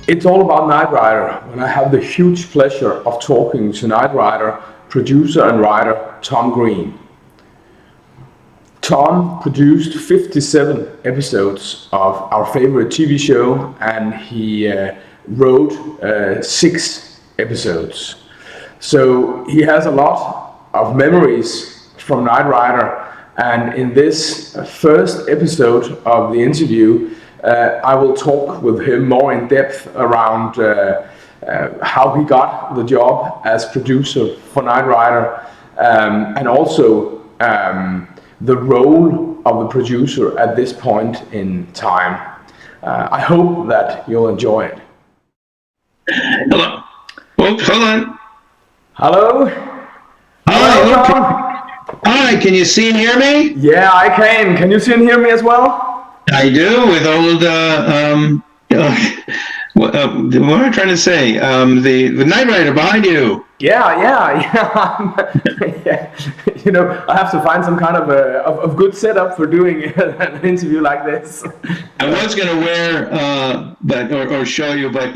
It's all about Knight Rider, and I have the huge pleasure of talking to Knight Rider producer and writer Tom Greene. Tom produced 57 episodes of our favorite TV show, and he wrote 6 episodes. So he has a lot of memories from Knight Rider, and in this first episode of the interview, I will talk with him more in depth around how he got the job as producer for Knight Rider, and also the role of the producer at this point in time. I hope that you'll enjoy it. Hello. Oops, hold on. Hello? Hello, Tom. Hi, can you see and hear me? Yeah, I can. Can you see and hear me as well? I do, with old, what am I trying to say? The Knight Rider behind you. Yeah. Yeah. You know, I have to find some kind of good setup for doing an interview like this. I was going to wear, or show you, but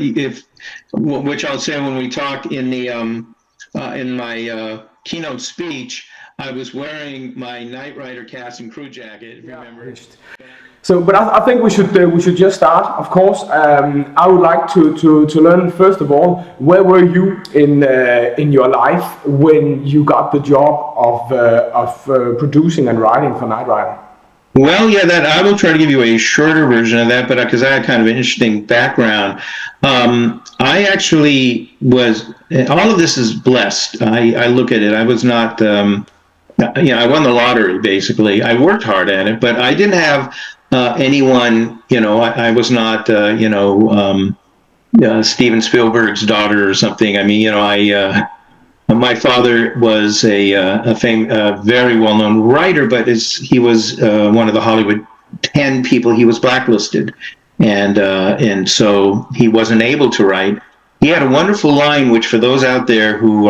which I'll say when we talk in the in my keynote speech, I was wearing my Knight Rider cast and crew jacket. Remember? So, but I think we should just start. Of course, I would like to learn first of all, where were you in your life when you got the job of producing and writing for Knight Rider? Well, yeah, that I will try to give you a shorter version of that, but because I had kind of an interesting background, I actually was. All of this is blessed. I look at it. I was not. I won the lottery basically. I worked hard at it, but I didn't have anyone. I was not. Steven Spielberg's daughter or something. I mean, my father was a very well-known writer, but he was one of the Hollywood 10 people. He was blacklisted, and so he wasn't able to write. He had a wonderful line, which for those out there who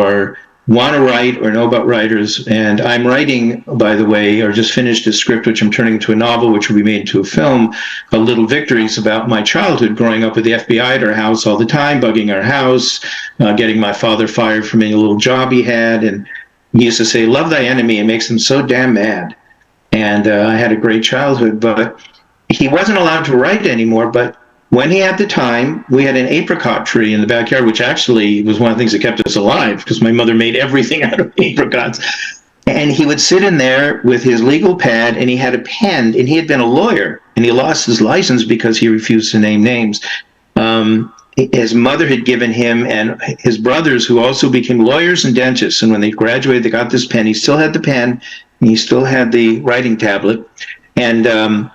want to write or know about writers, and I'm writing, by the way, or just finished a script which I'm turning into a novel, which will be made into a film, called Little Victories, about my childhood growing up with the FBI at our house all the time, bugging our house, getting my father fired from any little job he had, and he used to say, "Love thy enemy, it makes them so damn mad." And I had a great childhood, but he wasn't allowed to write anymore. But when he had the time, we had an apricot tree in the backyard, which actually was one of the things that kept us alive, because my mother made everything out of apricots. And he would sit in there with his legal pad, and he had a pen, and he had been a lawyer, and he lost his license because he refused to name names. His mother had given him and his brothers, who also became lawyers and dentists, and when they graduated, they got this pen. He still had the pen, and he still had the writing tablet. And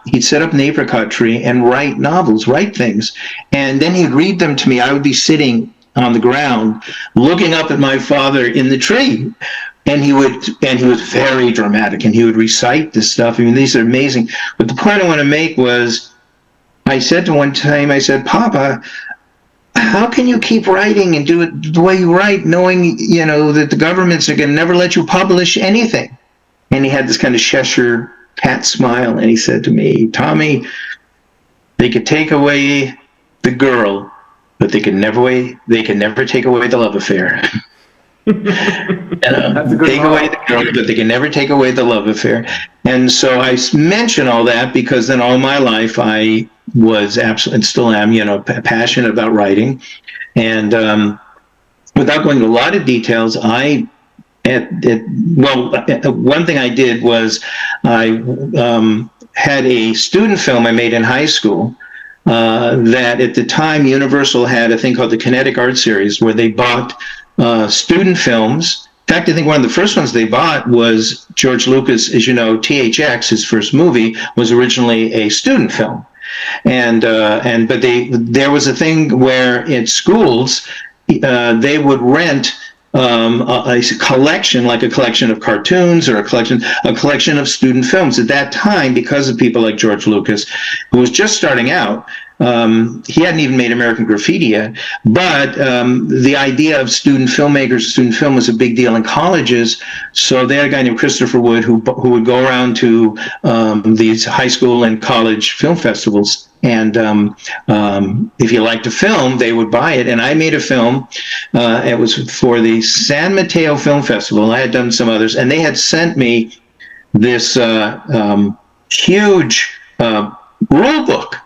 he'd set up an apricot tree and write novels, write things. And then he'd read them to me. I would be sitting on the ground looking up at my father in the tree. And he was very dramatic, and he would recite this stuff. I mean, these are amazing. But the point I want to make was, I said to one time, I said, "Papa, how can you keep writing and do it the way you write, knowing, that the governments are going to never let you publish anything?" And he had this kind of Cheshire cat smile, and he said to me, "Tommy, they could take away the girl, but they can never take away the love affair." Take away the girl, but they can never take away the love affair. And so I mention all that because then all my life I was absolutely, and still am, passionate about writing. And without going into a lot of details, one thing I did was I had a student film I made in high school that at the time Universal had a thing called the Kinetic Art Series, where they bought student films. In fact, I think one of the first ones they bought was George Lucas. As you know, THX, his first movie, was originally a student film. But there was a thing where in schools they would rent a collection, like a collection of cartoons or a collection of student films. At that time, because of people like George Lucas, who was just starting out, he hadn't even made American Graffiti yet, but the idea of student filmmakers, student film was a big deal in colleges. So they had a guy named Christopher Wood who would go around to these high school and college film festivals And if you liked a film, they would buy it. And I made a film. It was for the San Mateo Film Festival. I had done some others, and they had sent me this huge rule book.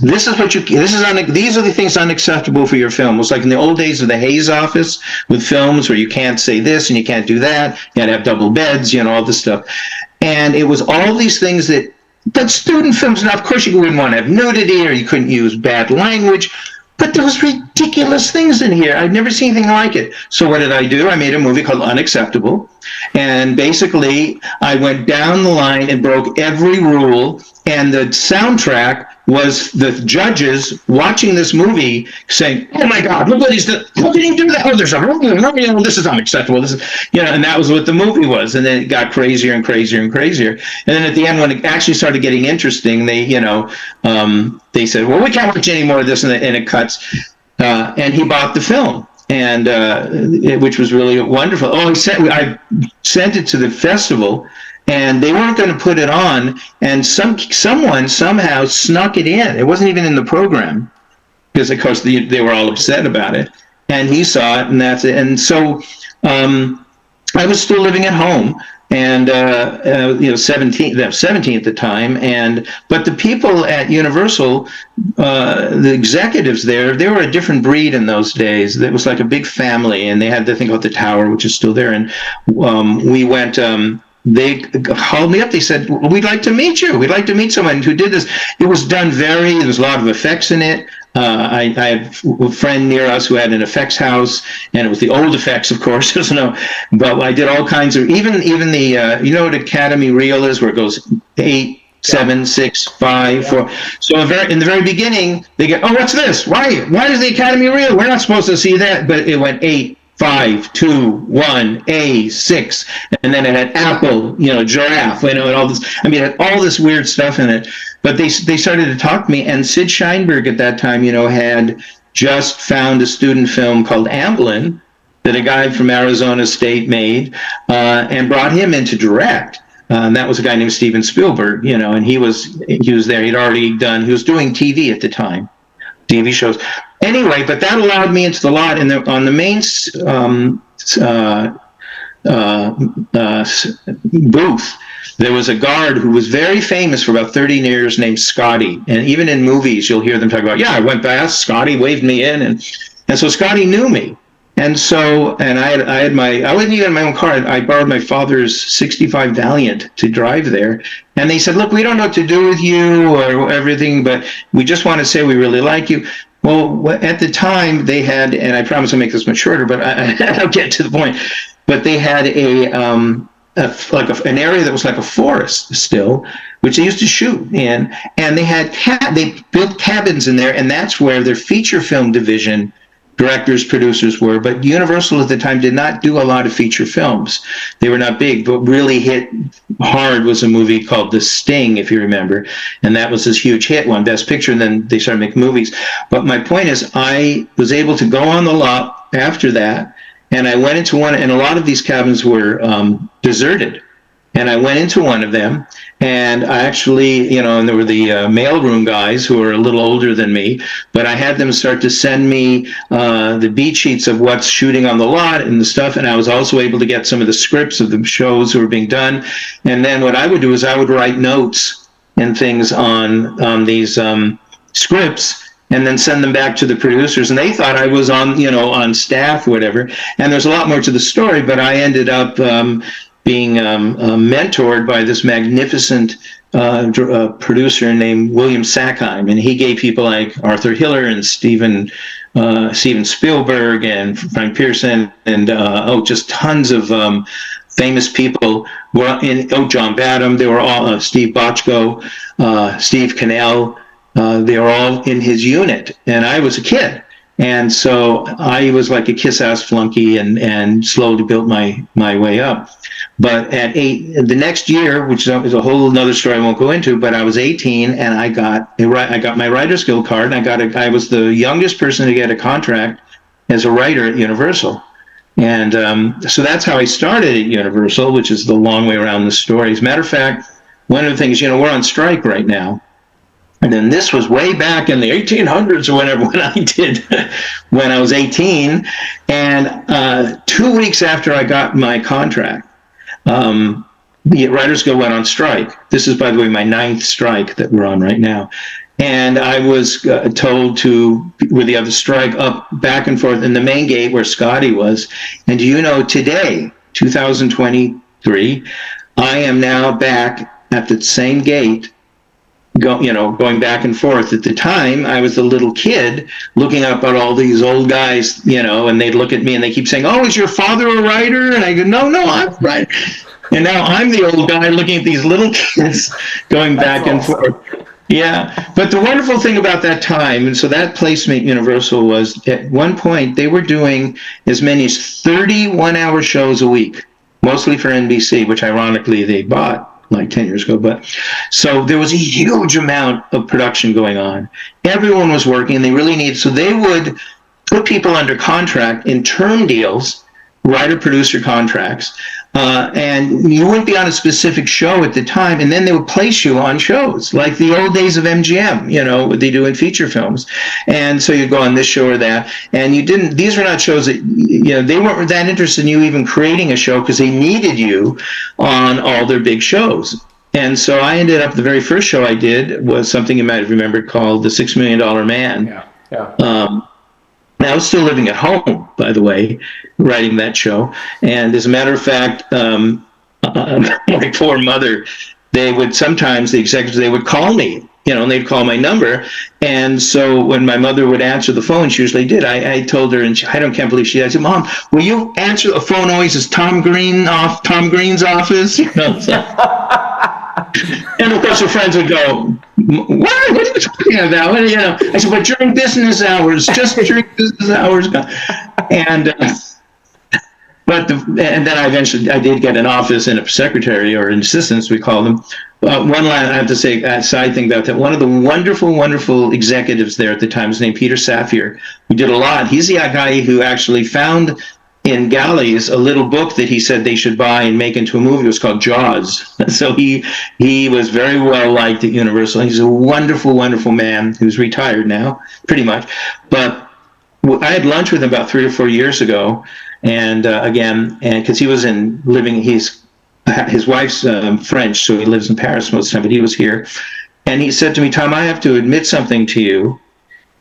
This is what you. These are the things unacceptable for your film. It was like in the old days of the Hayes office with films where you can't say this and you can't do that. You had to have double beds, all this stuff. And it was all these things that student films. Now, of course, you wouldn't want to have nudity, or you couldn't use bad language. But there was ridiculous things in here. I'd never seen anything like it. So what did I do? I made a movie called Unacceptable. And basically, I went down the line and broke every rule. And the soundtrack was the judges watching this movie saying, "Oh my God, look what he's done. How can he do that? Oh, there's a rule. This is unacceptable. This is, and that was what the movie was. And then it got crazier and crazier and crazier. And then at the end, when it actually started getting interesting, they said, "Well, we can't watch any more of this," and it cuts. And he bought the film, and which was really wonderful. Oh, I sent it to the festival, and they weren't going to put it on, and someone somehow snuck it in. It wasn't even in the program, because of course they were all upset about it. And he saw it, and that's it. And so I was still living at home, and 17 at the time, but the people at Universal, the executives there, they were a different breed in those days. It was like a big family, and they had the thing called the Tower, which is still there. And we went. They called me up. They said, "Well, we'd like to meet you. We'd like to meet someone who did this." It was done there was a lot of effects in it. I have a friend near us who had an effects house, and it was the old effects, of course. But I did all kinds of, even the, what Academy Reel is, where it goes 8, 7, 6, 5, 4. So in the very beginning, they get, "Oh, what's this? Why is the Academy Reel? We're not supposed to see that." But it went 8, 5, 2, 1, A, 6, and then it had apple, giraffe, and all this. I mean, it had all this weird stuff in it. But they started to talk to me, and Sid Sheinberg at that time, had just found a student film called Amblin that a guy from Arizona State made, and brought him in to direct. And that was a guy named Steven Spielberg, and he was there. He was doing TV at the time, TV shows. Anyway, but that allowed me into the lot, and on the main booth, there was a guard who was very famous for about 30 years named Scotty. And even in movies, you'll hear them talk about, "Yeah, I went past, Scotty waved me in." And so Scotty knew me. And so, and I wasn't even in my own car. I borrowed my father's 65 Valiant to drive there. And they said, "Look, we don't know what to do with you or everything, but we just want to say we really like you." Well, at the time they had, and I promise I'll make this much shorter, but I'll get to the point. But they had an area that was like a forest still, which they used to shoot in, and they built cabins in there, and that's where their feature film division directors, producers were. But Universal at the time did not do a lot of feature films. They were not big, but really hit hard was a movie called The Sting, if you remember. And that was this huge hit, won Best Picture, and then they started making movies. But my point is, I was able to go on the lot after that, and I went into one, and a lot of these cabins were deserted. And I went into one of them, and I actually, and there were the mailroom guys who were a little older than me, but I had them start to send me the beat sheets of what's shooting on the lot and the stuff, and I was also able to get some of the scripts of the shows who were being done. And then what I would do is I would write notes and things on these scripts, and then send them back to the producers. And they thought I was on staff or whatever. And there's a lot more to the story, but I ended up being mentored by this magnificent producer named William Sackheim. And he gave people like Arthur Hiller and Steven Spielberg and Frank Pearson and just tons of famous people. John Badham, they were all, Steve Bochco, Steve Cannell, they were all in his unit. And I was a kid. And so I was like a kiss-ass flunky and slowly built my way up. But at 8, the next year, which is a whole another story I won't go into, but I was 18 and I got my Writer's Guild card, and I was the youngest person to get a contract as a writer at Universal. And so that's how I started at Universal, which is the long way around the story. As a matter of fact, one of the things, we're on strike right now. And then this was way back in the 1800s or whenever when I was 18. And 2 weeks after I got my contract, the Writers Guild went on strike. This is, by the way, my 9th strike that we're on right now. And I was told to, with the other strike, up back and forth in the main gate where Scotty was. And do you know, today, 2023, I am now back at the same gate, going back and forth. At the time, I was a little kid looking up at all these old guys, and they'd look at me and they keep saying, "Oh, is your father a writer?" And I go, "No, I'm a writer." And now I'm the old guy looking at these little kids going back and forth. Yeah, but the wonderful thing about that time, and so that placement Universal was, at one point, they were doing as many as 31-hour shows a week, mostly for NBC, which ironically they bought like 10 years ago. But so there was a huge amount of production going on. Everyone was working, and they really needed, so they would put people under contract in term deals, writer-producer contracts, and you wouldn't be on a specific show at the time, and then they would place you on shows, like the old days of MGM, what they do in feature films. And so you'd go on this show or that, and these were not shows that, they weren't that interested in you even creating a show, because they needed you on all their big shows. And so I ended up, the very first show I did was something you might have remembered called The $6 Million Man. Yeah. I was still living at home, by the way, writing that show. And as a matter of fact, my poor mother, the executives, they would call me, and they'd call my number. And so when my mother would answer the phone, she usually did, I told her, and can't believe she did. I said, "Mom, will you answer the phone always as Tom Greene's office?" And of course, her friends would go, "What are you talking about?" I said, "But during business hours, just during business hours." And and then I did get an office and a secretary, or an assistant, we call them. One line I have to say, a side thing about that. One of the wonderful, wonderful executives there at the time was named Peter Safier, who did a lot. He's the guy who actually found in galleys a little book that he said they should buy and make into a movie. It was called Jaws. So he was very well liked at Universal. He's a wonderful, wonderful man who's retired now, pretty much. But I had lunch with him about 3 or 4 years ago, and because he was his wife's French, so he lives in Paris most of the time, but he was here. And he said to me, "Tom, I have to admit something to you."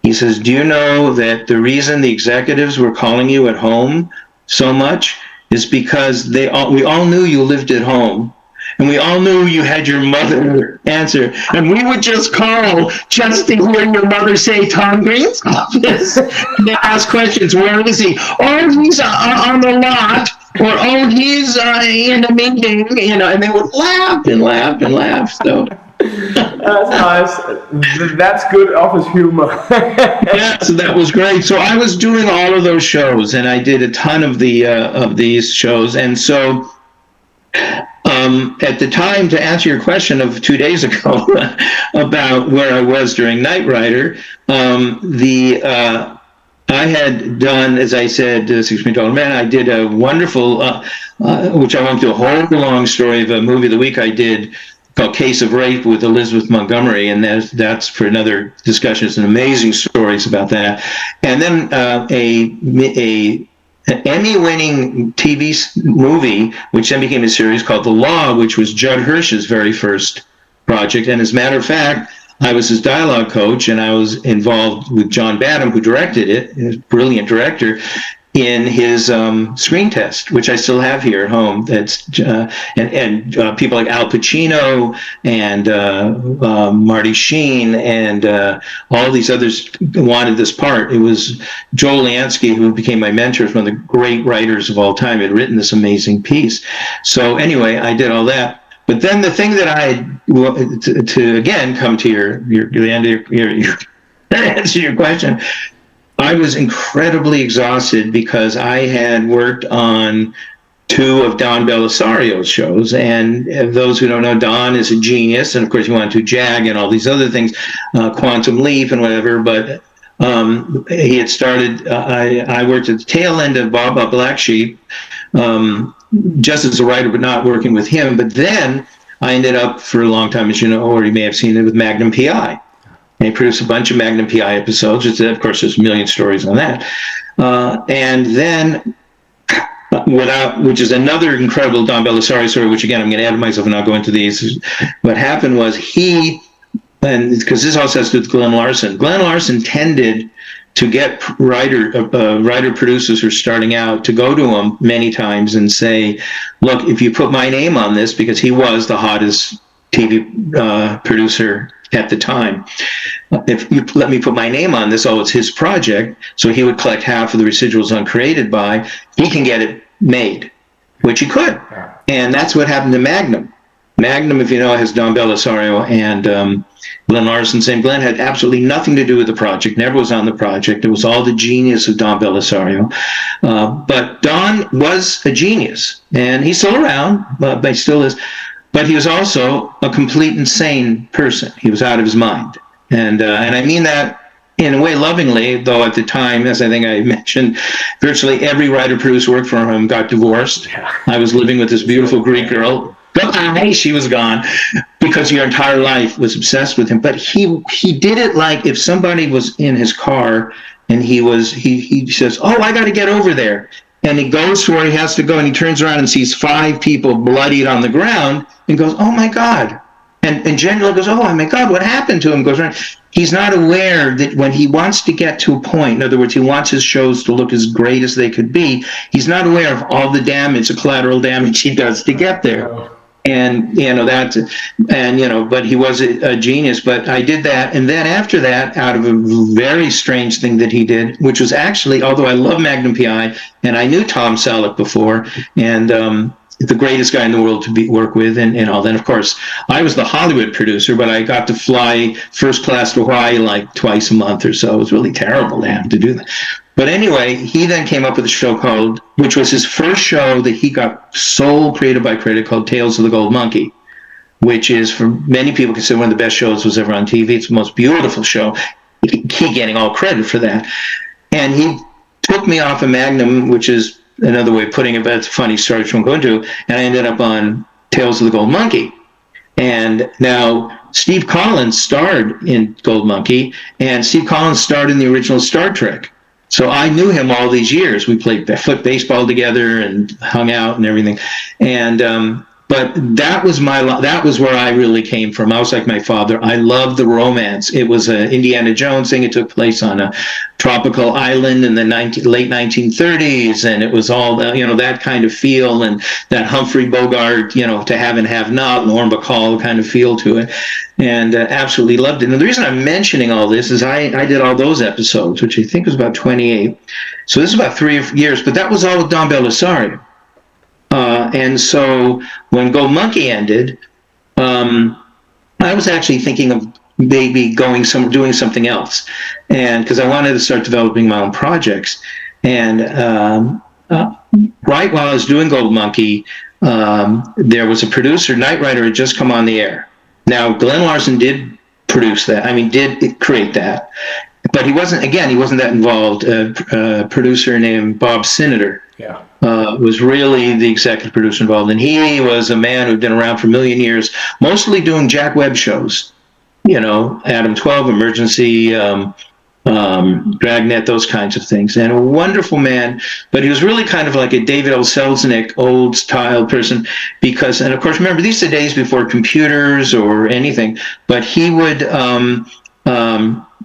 He says, "Do you know that the reason the executives were calling you at home so much is because we all knew you lived at home, and we all knew you had your mother answer, and we would just call just to hear your mother say Tom Greene's office, and they ask questions. Where is he? Oh, he's on the lot." Or, "Oh, he's in a meeting," and they would laugh and laugh and laugh. So that's nice. That's good office humor. Yeah, so that was great. So I was doing all of those shows, and I did a ton of these shows. And so at the time, to answer your question of 2 days ago about where I was during Knight Rider, I had done, as I said, $6 Million Man. I did a wonderful, which I won't do a whole long story of a movie of the week I did called Case of Rape with Elizabeth Montgomery, and that's for another discussion. It's an amazing stories about that. And then an Emmy-winning TV movie, which then became a series called The Law, which was Judd Hirsch's very first project. And as a matter of fact, I was his dialogue coach, and I was involved with John Badham, who directed it, a brilliant director, in his screen test, which I still have here at home. That's and people like Al Pacino and Marty Sheen and all these others wanted this part. It was Joel Lansky, who became my mentor, one of the great writers of all time, had written this amazing piece. So anyway, I did all that. But then the thing that to again come to the end of your answer your question, I was incredibly exhausted because I had worked on 2 of Don Bellisario's shows. And those who don't know, Don is a genius. And of course, he wanted to JAG and all these other things, Quantum Leap and whatever. But he had started, I worked at the tail end of Bob Black Sheep, just as a writer, but not working with him. But then I ended up for a long time, as you know, or you may have seen it, with Magnum PI. And he produced a bunch of Magnum PI episodes. Of course, there's a million stories on that. And then, which is another incredible Don Belisario story, which again, I'm going to add myself and not go into these. What happened was and because this also has to do with Glenn Larson. Glenn Larson tended to get writer producers who are starting out to go to him many times and say, look, if you put my name on this, because he was the hottest TV producer at the time, if you let me put my name on this, it's his project, so he would collect half of the residuals on Created By, he can get it made, which he could. And that's what happened to Magnum. Magnum, if you know, has Don Belisario and Glenn Larson. Saying Glenn had absolutely nothing to do with the project, never was on the project. It was all the genius of Don Belisario. But Don was a genius, and he's still around, but he still is. But he was also a complete insane person. He was out of his mind. And I mean that in a way lovingly, though at the time, as I think I mentioned, virtually every writer-producer worked for him got divorced. I was living with this beautiful Greek girl. Bye, she was gone, because your entire life was obsessed with him. But he did it like if somebody was in his car and he says, oh, I got to get over there. And he goes to where he has to go, and he turns around and sees 5 people bloodied on the ground and goes, oh my God. And General goes, oh my God, what happened to him? Goes around. He's not aware that when he wants to get to a point, in other words, he wants his shows to look as great as they could be, he's not aware of all the damage, the collateral damage he does to get there. And, but he was a genius. But I did that. And then after that, out of a very strange thing that he did, which was actually, although I love Magnum PI, and I knew Tom Selleck before, and the greatest guy in the world to work with, and all. Then, of course, I was the Hollywood producer, but I got to fly first class to Hawaii like twice a month or so. It was really terrible to have to do that. But anyway, he then came up with a show which was his first show that he got sole created by credit, called Tales of the Gold Monkey, which is, for many people, considered one of the best shows was ever on TV. It's the most beautiful show. He getting all credit for that. And he took me off of Magnum, which is another way of putting it, but it's a funny story which I won't go into, and I ended up on Tales of the Gold Monkey. And now Steve Collins starred in Gold Monkey, and Steve Collins starred in the original Star Trek. So I knew him all these years. We played foot baseball together and hung out and everything. And but that was where I really came from. I was like my father. I loved the romance. It was an Indiana Jones thing. It took place on a tropical island in the late 1930s, and it was all that kind of feel, and that Humphrey Bogart, to have and have not, Lauren Bacall kind of feel to it, and absolutely loved it. And the reason I'm mentioning all this is I did all those episodes, which I think was about 28. So this is about 3 years, but that was all with Don Belisario. And so when Gold Monkey ended, I was actually thinking of maybe doing something else, and because I wanted to start developing my own projects. And right while I was doing Gold Monkey, there was a producer, Knight Rider, had just come on the air. Now Glenn Larson did produce that. Did create that, but he wasn't that involved. A producer named Bob Sinader. Yeah. Was really the executive producer involved. And he was a man who'd been around for a million years, mostly doing Jack Webb shows, Adam 12, Emergency, Dragnet, those kinds of things. And a wonderful man, but he was really kind of like a David L. Selznick, old style person, and of course, remember, these are the days before computers or anything, but he would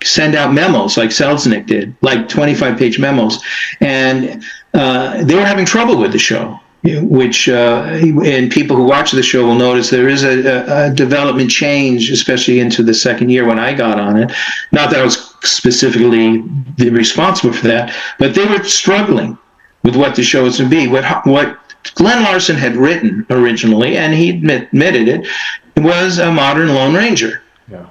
send out memos like Selznick did, like 25-page memos. And they were having trouble with the show, which and people who watch the show will notice there is a development change, especially into the second year when I got on it. Not that I was specifically responsible for that, but they were struggling with what the show was to be. What Glenn Larson had written originally, and he admitted it, was a modern Lone Ranger. Yeah.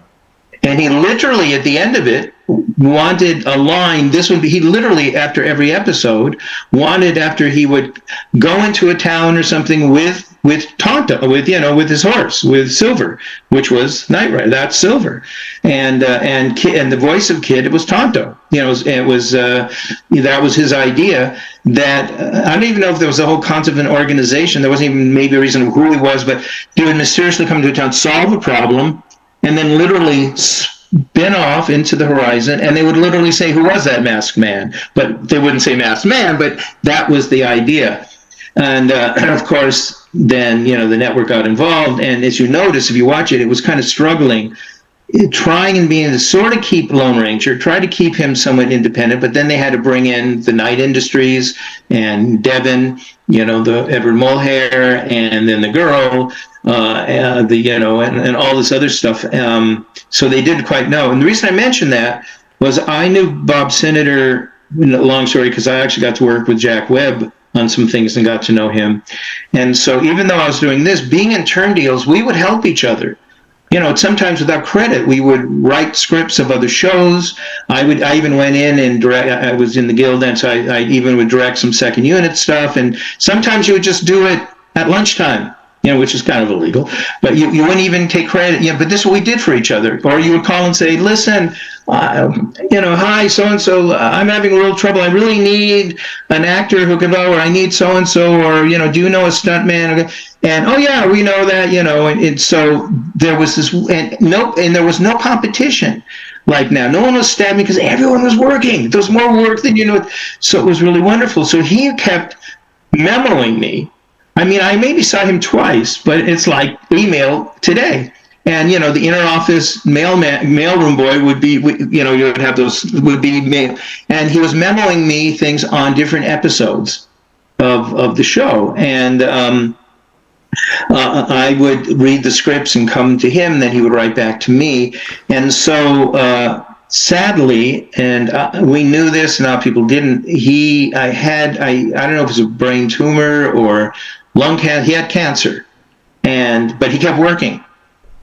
And he literally, at the end of it, wanted a line. He literally, after every episode, wanted, after he would go into a town or something with Tonto, with his horse, with Silver, which was Knight Rider. That's Silver, and the voice of Kid, it was Tonto. That was his idea. That I don't even know if there was a whole concept of an organization. There wasn't even maybe a reason of who he was, but he would mysteriously come to a town, solve a problem, and then literally spin off into the horizon, and they would literally say, "Who was that masked man?" But they wouldn't say masked man, but that was the idea. And of course, then, the network got involved. And as you notice, if you watch it, it was kind of struggling, trying and being to sort of keep Lone Ranger, try to keep him somewhat independent, but then they had to bring in the Night Industries and Devin, the Edward Mulhare, and then the girl, and all this other stuff. So they didn't quite know. And the reason I mentioned that was I knew Bob Senator, long story, because I actually got to work with Jack Webb on some things and got to know him. And so even though I was doing this, being in term deals, we would help each other. Sometimes without credit, we would write scripts of other shows. I even went in and I was in the guild, and so I even would direct some second unit stuff. And sometimes you would just do it at lunchtime, which is kind of illegal. But you wouldn't even take credit. But this is what we did for each other. Or you would call and say, "Listen, hi, so and so. I'm having a little trouble. I really need an actor who can go, or I need so and so, or do you know a stuntman?" And oh yeah, we know that, and so there was this, and there was no competition like now. No one was stabbing because everyone was working. There was more work than so it was really wonderful. So he kept memoing me. I mean, I maybe saw him twice, but it's like email today. And the inner office mailroom boy would be, you would have those, would be mail, and he was memoing me things on different episodes of the show. And I would read the scripts and come to him, then he would write back to me. And so sadly, and we knew this, and now people didn't, I don't know if it was a brain tumor or lung cancer. He had cancer, but he kept working.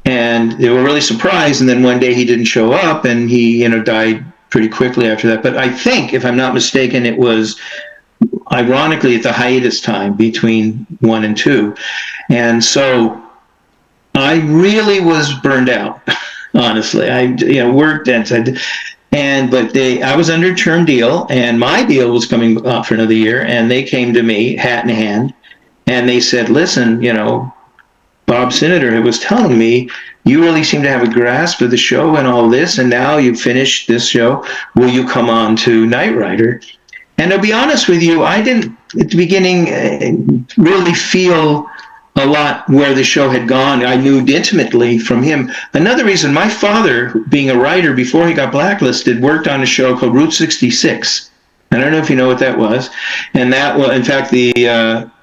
And they were really surprised, and then one day he didn't show up, and he died pretty quickly after that. But I think, if I'm not mistaken, it was ironically at the hiatus time between 1 and 2. And so I really was burned out, honestly. I worked but I was under a term deal, and my deal was coming up for another year, and they came to me hat in hand, and they said, "Listen, Bob Senator was telling me you really seem to have a grasp of the show and all this, and now you've finished this show. Will you come on to Knight Rider?" And to be honest with you, I didn't, at the beginning, really feel a lot where the show had gone. I knew intimately from him. Another reason, my father, being a writer before he got blacklisted, worked on a show called Route 66. I don't know if you know what that was. And that was, in fact,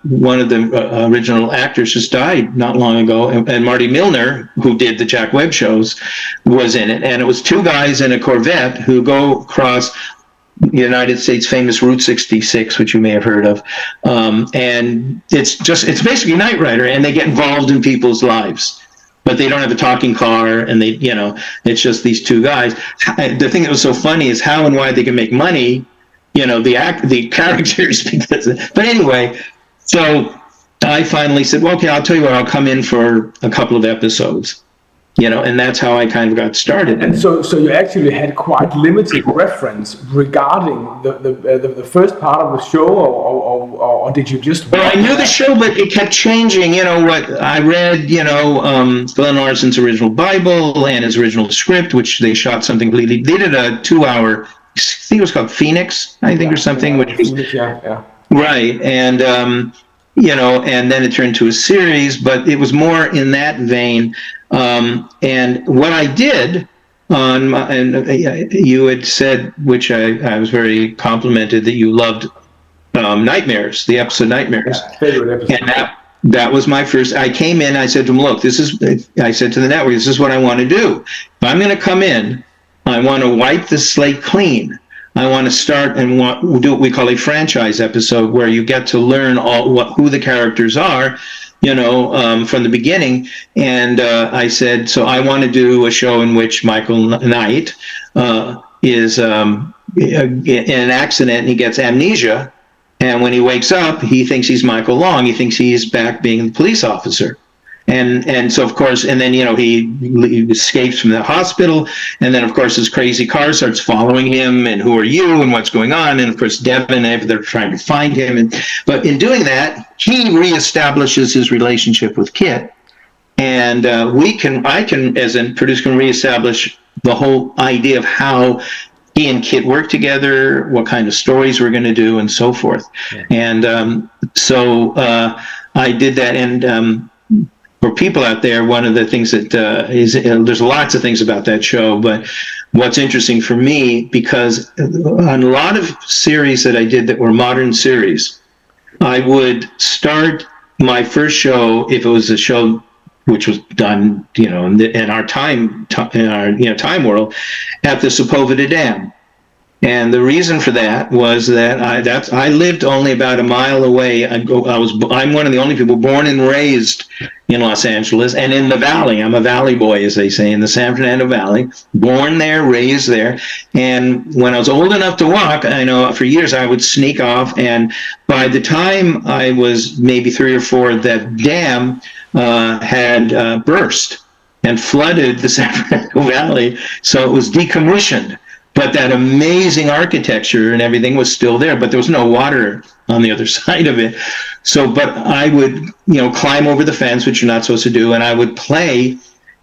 one of the original actors just died not long ago. And Marty Milner, who did the Jack Webb shows, was in it. And it was two guys in a Corvette who go across the United States famous Route 66, which you may have heard of. And it's basically Knight Rider, and they get involved in people's lives. But they don't have a talking car, and it's just these two guys. The thing that was so funny is how and why they can make money, the characters, but anyway, so I finally said, well, okay, I'll tell you what, I'll come in for a couple of episodes, and that's how I kind of got started. And so you actually had quite limited reference regarding the first part of the show, or did you just? Well, I knew the show, but it kept changing. What I read, Glenn Larson's original Bible and his original script, which they shot something completely. They did a 2-hour. I think it was called Phoenix, or something. Which was, yeah. Right, and and then it turned to a series, but it was more in that vein. And what I did you had said, which I was very complimented, that you loved Nightmares, the episode Nightmares. Yeah, favorite episode. And that was my first. I came in, I said to them, look, I said to the network, this is what I want to do. If I'm going to come in, I want to wipe the slate clean. I want to start and do what we call a franchise episode, where you get to learn who the characters are, from the beginning. And I said, so I want to do a show in which Michael Knight is in an accident, and he gets amnesia. And when he wakes up, he thinks he's Michael Long. He thinks he's back being the police officer. And so, of course, and then, he escapes from the hospital. And then, of course, his crazy car starts following him. And who are you? And what's going on? And, of course, Devin, they're trying to find him. But in doing that, he reestablishes his relationship with Kit. And I can, as a producer, can reestablish the whole idea of how he and Kit worked together, what kind of stories we're going to do, and so forth. Yeah. And so I did that. And for people out there, one of the things that there's lots of things about that show, but what's interesting for me, because on a lot of series that I did that were modern series, I would start my first show, if it was a show which was done, in our time world, at the Sepulveda Dam. And the reason for that was that I lived only about a mile away. I'm one of the only people born and raised in Los Angeles and in the Valley. I'm a Valley boy, as they say, in the San Fernando Valley. Born there, raised there. And when I was old enough to walk, I know for years I would sneak off. And by the time I was maybe 3 or 4, that dam had burst and flooded the San Fernando Valley. So it was decommissioned. But that amazing architecture and everything was still there, but there was no water on the other side of it. So, but I would, climb over the fence, which you're not supposed to do, and I would play,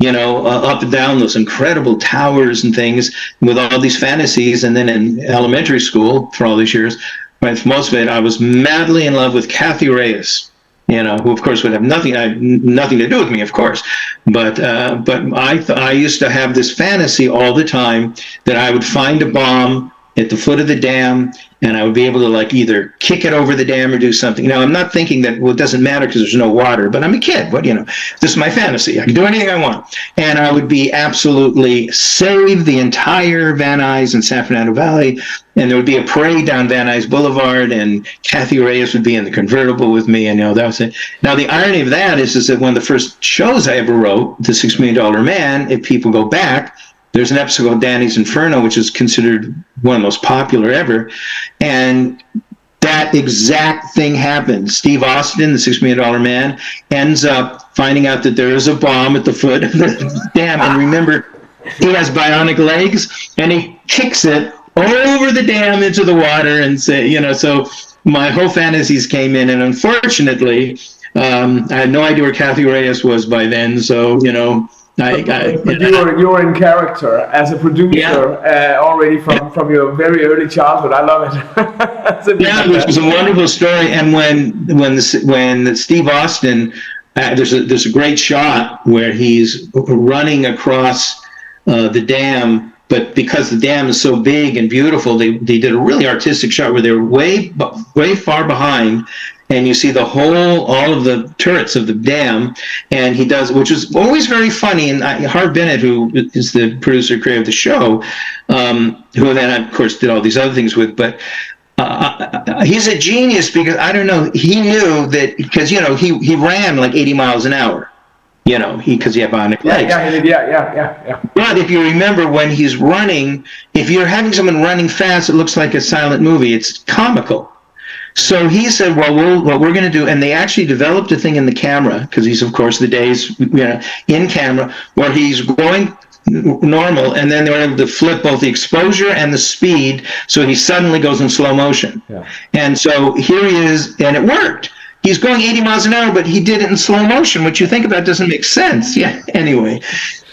up and down those incredible towers and things with all these fantasies. And then in elementary school for all these years, but for most of it, I was madly in love with Kathy Reyes. Who of course would have nothing to do with me, of course. But I used to have this fantasy all the time that I would find a bomb at the foot of the dam, and I would be able to either kick it over the dam or do something. Now I'm not thinking that it doesn't matter because there's no water, but I'm a kid. But this is my fantasy. I can do anything I want, and I would be absolutely save the entire Van Nuys and San Fernando Valley. And there would be a parade down Van Nuys Boulevard, and Kathy Reyes would be in the convertible with me, and that was it. Now the irony of that is that one of the first shows I ever wrote, The $6 Million Man, if people go back, there's an episode called Danny's Inferno, which is considered one of the most popular ever, and that exact thing happened. Steve Austin, the $6 Million Man, ends up finding out that there is a bomb at the foot of the dam, and remember, he has bionic legs, and he kicks it over the dam into the water, and so my whole fantasies came in, and unfortunately, I had no idea where Kathy Reyes was by then, so But you were in character as a producer already from your very early childhood. I love it. Yeah, which was a wonderful story. And when Steve Austin, there's a great shot where he's running across the dam. But because the dam is so big and beautiful, they did a really artistic shot where they were way far behind, and you see all of the turrets of the dam, and he does, which is always very funny. And Harv Bennett, who is the producer creator of the show, who then of course did all these other things with, but he's a genius because I don't know, he knew that because he ran like 80 miles an hour. Because he had bionic legs. Yeah. But if you remember when he's running, if you're having someone running fast, it looks like a silent movie. It's comical. So he said, well, what we're going to do, and they actually developed a thing in the camera, because he's, of course, the days, in camera, where he's going normal, and then they're able to flip both the exposure and the speed, so he suddenly goes in slow motion. Yeah. And so here he is, and it worked. He's going 80 miles an hour, but he did it in slow motion, which you think about doesn't make sense. Yeah, anyway.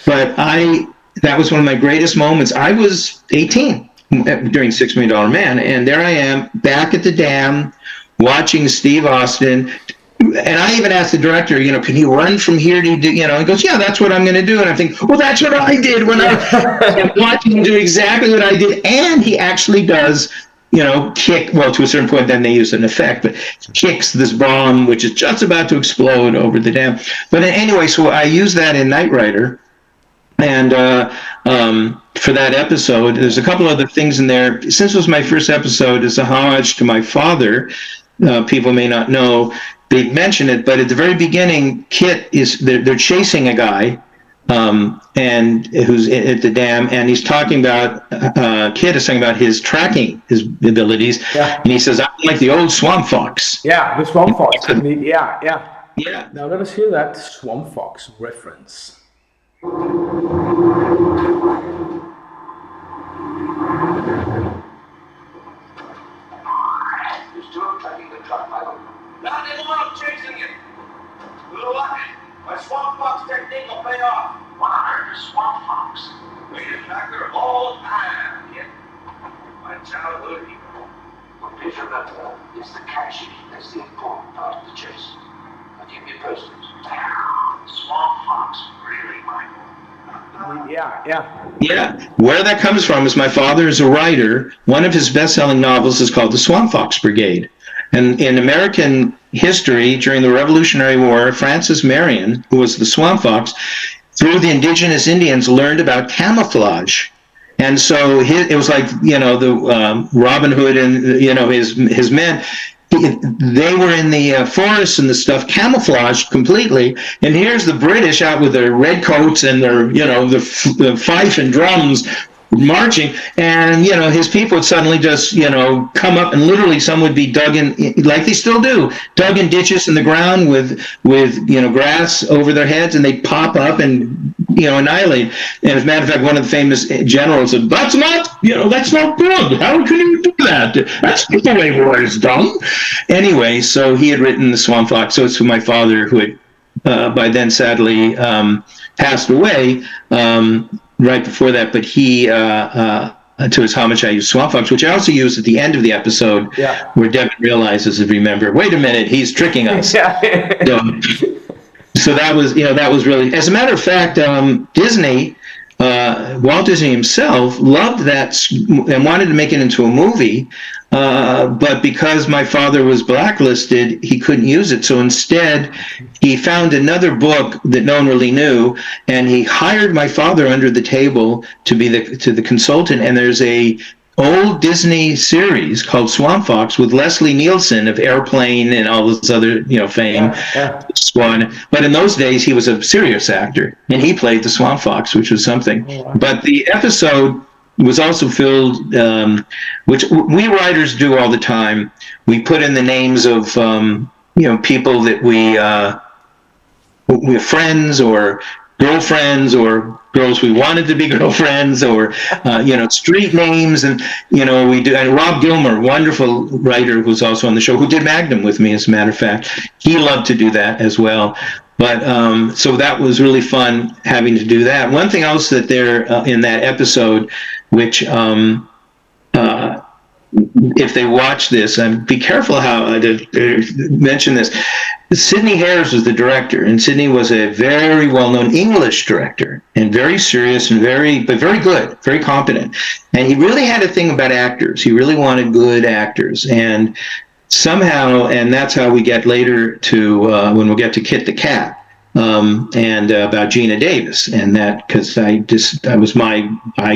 But that was one of my greatest moments. I was 18 during $6 Million Man, and there I am back at the dam watching Steve Austin. And I even asked the director, can you run from here to do, he goes, yeah, that's what I'm going to do. And I'm thinking, well, that's what I did when I'm watching him do exactly what I did. And he actually does kick, well, to a certain point, then they use an effect, but kicks this bomb, which is just about to explode over the dam. But anyway, so I use that in Knight Rider. And for that episode, there's a couple other things in there. Since it was my first episode, it's a homage to my father. People may not know, they mention it, but at the very beginning, Kit they're chasing a guy, and who's at the dam, and he's talking about Kid is talking about his tracking, his abilities, and he says, "I'm like the old swamp fox." Yeah, the swamp fox technique. Yeah. Yeah. Now let us hear that swamp fox reference. You're still tracking the truck, Michael. Not anymore. I'm chasing it. You know what? My swamp fox technique will pay off. Well, I heard the swamp fox. Waited back there all time, kid. My childhood hero. Well, please remember, it's the catching that's the important part of the chase. I'll keep you posted. Swamp fox, really, Michael? Yeah. Yeah, where that comes from is my father is a writer. One of his best-selling novels is called The Swamp Fox Brigade. And in American history, during the Revolutionary War, Francis Marion, who was the Swamp Fox, through the indigenous Indians, learned about camouflage. And so it was like, the Robin Hood and, his men, they were in the forests and the stuff, camouflaged completely. And here's the British out with their red coats and their, the fife and drums marching, and his people would suddenly just come up, and literally some would be dug in, like they still do, dug in ditches in the ground with grass over their heads, and they'd pop up and annihilate. And as a matter of fact, one of the famous generals said, that's not good, how can you do that, that's not the way war is done. Anyway, so he had written The Swamp Fox. So it's for my father, who had by then sadly passed away right before that, but he to his homage I used Swamp Fox, which I also used at the end of the episode, where Devin realizes, if you remember, wait a minute, he's tricking us. So that was really, as a matter of fact, Disney, Walt Disney himself loved that and wanted to make it into a movie, but because my father was blacklisted, he couldn't use it. So instead, he found another book that no one really knew, and he hired my father under the table to be the consultant. And there's a old Disney series called Swamp Fox with Leslie Nielsen of Airplane and all this other fame. Swan. But in those days, he was a serious actor, and he played the Swamp Fox, which was something. But the episode was also filled, which we writers do all the time. We put in the names of people that we have friends or girlfriends or girls we wanted to be girlfriends, or street names, and we do. And Rob Gilmer, wonderful writer, who's also on the show, who did Magnum with me, as a matter of fact, he loved to do that as well. But so that was really fun having to do that. One thing else that there in that episode, which if they watch this, and be careful how to mention this. Sidney Hayers was the director, and Sidney was a very well-known English director, and very serious and very good, very competent. And he really had a thing about actors. He really wanted good actors, and somehow, and that's how we get later to when we'll get to Kit the Cat. And about Gina Davis, and that because I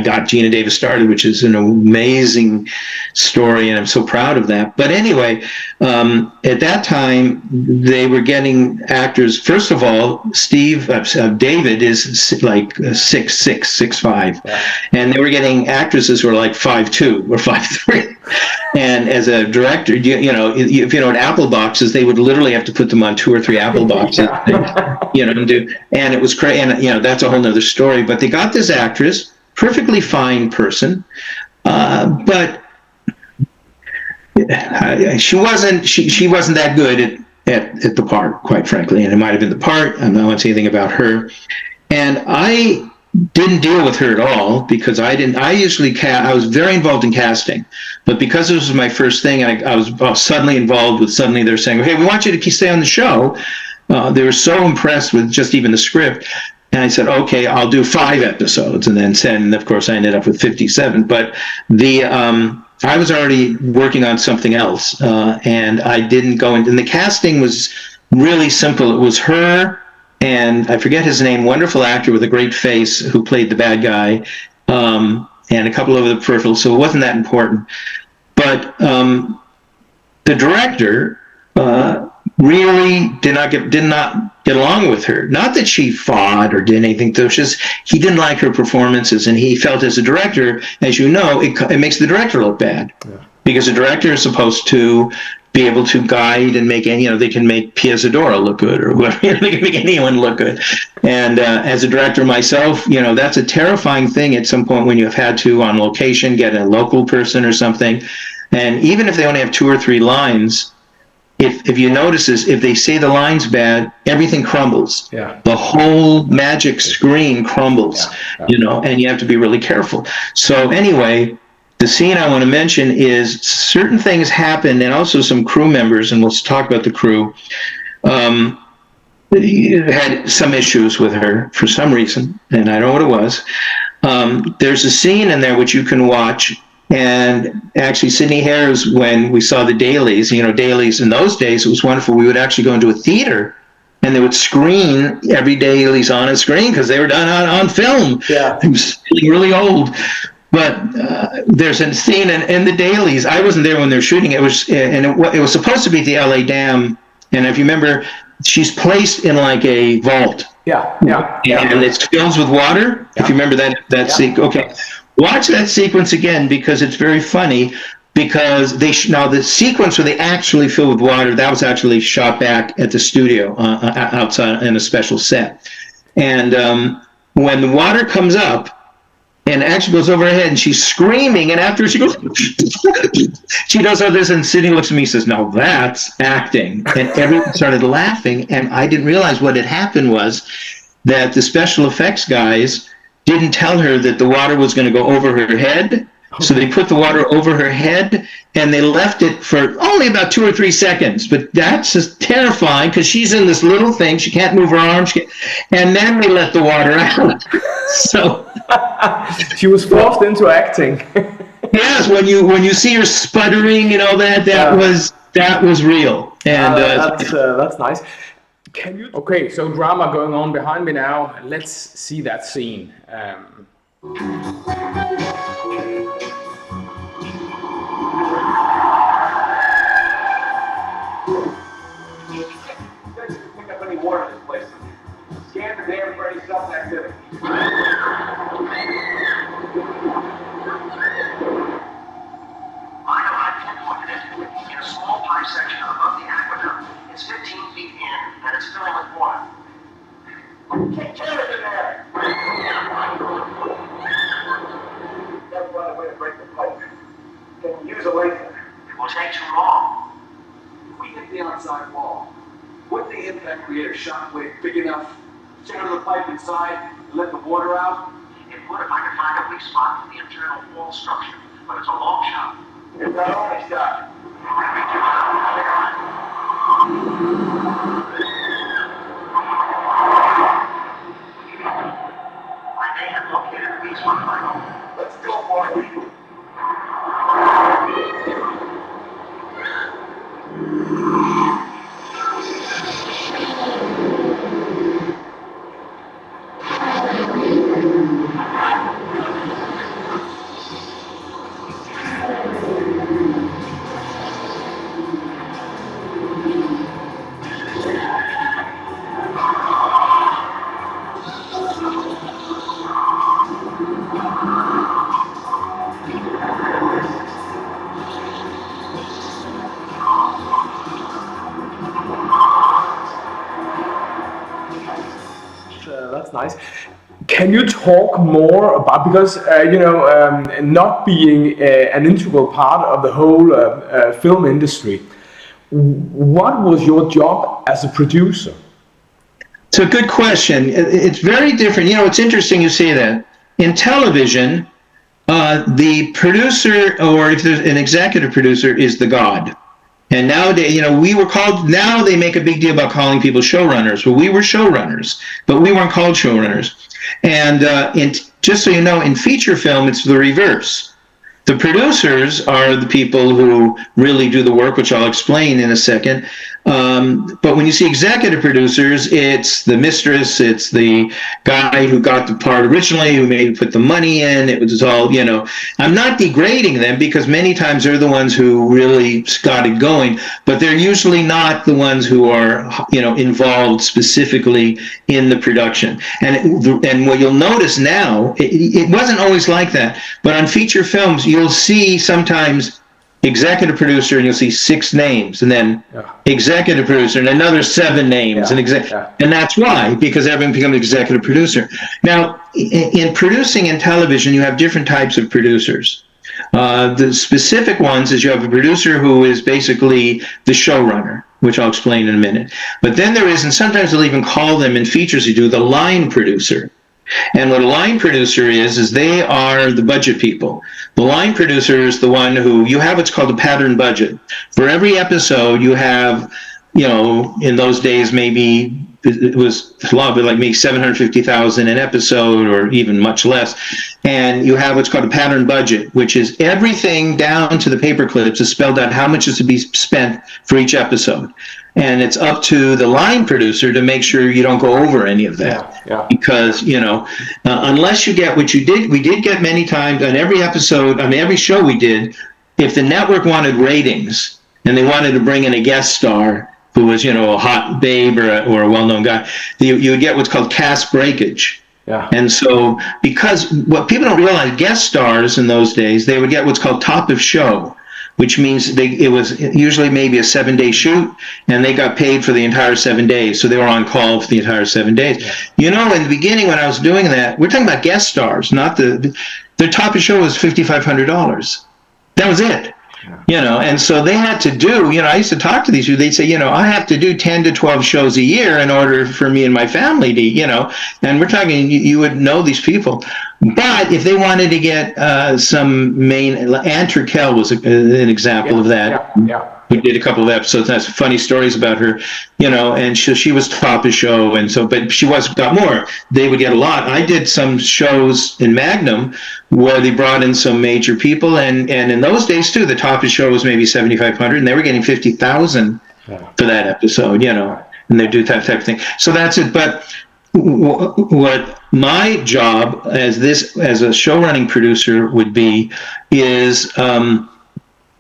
got Gina Davis started, which is an amazing story, and I'm so proud of that. But anyway, at that time they were getting actors. First of all, David is like 6'6", 6'5", and they were getting actresses who were like 5'2" or 5'3". And as a director, if at Apple boxes, they would literally have to put them on 2 or 3 Apple boxes. And it was crazy, and that's a whole nother story. But they got this actress, perfectly fine person, but she wasn't that good at the part, quite frankly. And it might have been the part. I don't want to say anything about her. And I didn't deal with her at all, because I was very involved in casting, but because this was my first thing, I was suddenly involved with, suddenly they're saying, hey, we want you to stay on the show. They were so impressed with just even the script. And I said, okay, I'll do 5 episodes, and then 10. And of course I ended up with 57, but I was already working on something else. And I didn't go into, and the casting was really simple. It was her, and I forget his name, wonderful actor with a great face who played the bad guy, and a couple of the peripherals, so it wasn't that important. But the director really did not get along with her. Not that she fought or did anything, it was just he didn't like her performances, and he felt as a director, as you know, it makes the director look bad. Because the director is supposed to be able to guide and make any, they can make Pia Zadora look good, or whoever, they can make anyone look good. And as a director myself, that's a terrifying thing at some point when you have had to, on location, get a local person or something. And even if they only have 2 or 3 lines, if you notice this, if they say the line's bad, everything crumbles. Yeah. The whole magic screen crumbles, and you have to be really careful. So anyway, the scene I want to mention is certain things happen, and also some crew members, and we'll talk about the crew, had some issues with her for some reason, and I don't know what it was. There's a scene in there which you can watch, and actually Sydney Hares, when we saw the dailies, dailies in those days, it was wonderful. We would actually go into a theater and they would screen every dailies on a screen because they were done on film. Yeah. It was feeling really old. But there's a scene in the dailies. I wasn't there when they were shooting. It was supposed to be the LA Dam. And if you remember, she's placed in like a vault. Yeah. And it's filled with water. Yeah. If you remember that sequence. Okay. Watch that sequence again because it's very funny. Because now the sequence where they actually fill with water, that was actually shot back at the studio outside in a special set. And when the water comes up and actually goes over her head and she's screaming, and after she goes, she does all this, and Sydney looks at me and says, "Now that's acting." And everyone started laughing, and I didn't realize what had happened was that the special effects guys didn't tell her that the water was going to go over her head. So they put the water over her head, and they left it for only about 2 or 3 seconds. But that's just terrifying because she's in this little thing. She can't move her arms. And then they let the water out. So she was forced into acting. Yes, when you see her sputtering, that was real. And that's nice. Okay, so drama going on behind me now. Let's see that scene. Pick up any water in this place. Scan the dam for any self-activity. I pinpointed it in a small pipe section above the aqueduct. It's 15 feet in, and it's filling with water. Take care of it there! Gotta find a way to break the pipe. Can we use a laser? It will take too long. If we hit the outside wall, wouldn't the impact create a shockwave big enough to center the pipe inside and let the water out? It would if I could find a weak spot for the internal wall structure, but it's a long shot. It's our only shot. I may have located a weak spot, Michael. Let's go for it. That's nice. Can you talk more about, because not being an integral part of the whole film industry, what was your job as a producer? It's a good question. It's very different. It's interesting you say that. In television, the producer, or if there's an executive producer, is the god. And nowadays, we were called, now they make a big deal about calling people showrunners. Well, we were showrunners, but we weren't called showrunners. And just so you know, in feature film, it's the reverse. The producers are the people who really do the work, which I'll explain in a second. But when you see executive producers, it's the mistress, it's the guy who got the part originally, who maybe put the money in. It was all, I'm not degrading them because many times they're the ones who really got it going, but they're usually not the ones who are, involved specifically in the production. And what you'll notice now, it wasn't always like that, but on feature films, you'll see sometimes executive producer and you'll see 6 names, and then executive producer and another 7 names, and that's why, because everyone becomes executive producer. Now, in producing in television, you have different types of producers. The specific ones is you have a producer who is basically the showrunner. which I'll explain in a minute. But then there is, and sometimes they'll even call them in features you do, the line producer. And what a line producer is they are the budget people. The line producer is the one who, you have what's called a pattern budget. For every episode, you have, in those days, maybe it was a lot, but like maybe 750,000 an episode, or even much less. And you have what's called a pattern budget, which is everything down to the paper clips is spelled out how much is to be spent for each episode. And it's up to the line producer to make sure you don't go over any of that. Yeah. Because, unless you get what you did, we did get many times on every episode, on every show we did, if the network wanted ratings and they wanted to bring in a guest star who was, a hot babe or a well-known guy, you would get what's called cast breakage. Yeah. And so, because what people don't realize, guest stars in those days, they would get what's called top of show, which means it was usually maybe a 7-day shoot, and they got paid for the entire 7 days. So they were on call for the entire 7 days. Yeah. In the beginning when I was doing that, we're talking about guest stars, not the top of show was $5,500. That was it. And so they had to do, I used to talk to these people, they'd say, I have to do 10 to 12 shows a year in order for me and my family to, and we're talking, you would know these people. But if they wanted to get some main, Ann Turkel was an example of that. Yeah. We did a couple of episodes. That's funny stories about her, and she was top of show, and so, but she got more. They would get a lot. I did some shows in Magnum where they brought in some major people, and in those days too, the top of show was maybe 7,500, and they were getting 50,000 for that episode, and they do that type of thing. So that's it. But what my job as a show running producer would be is.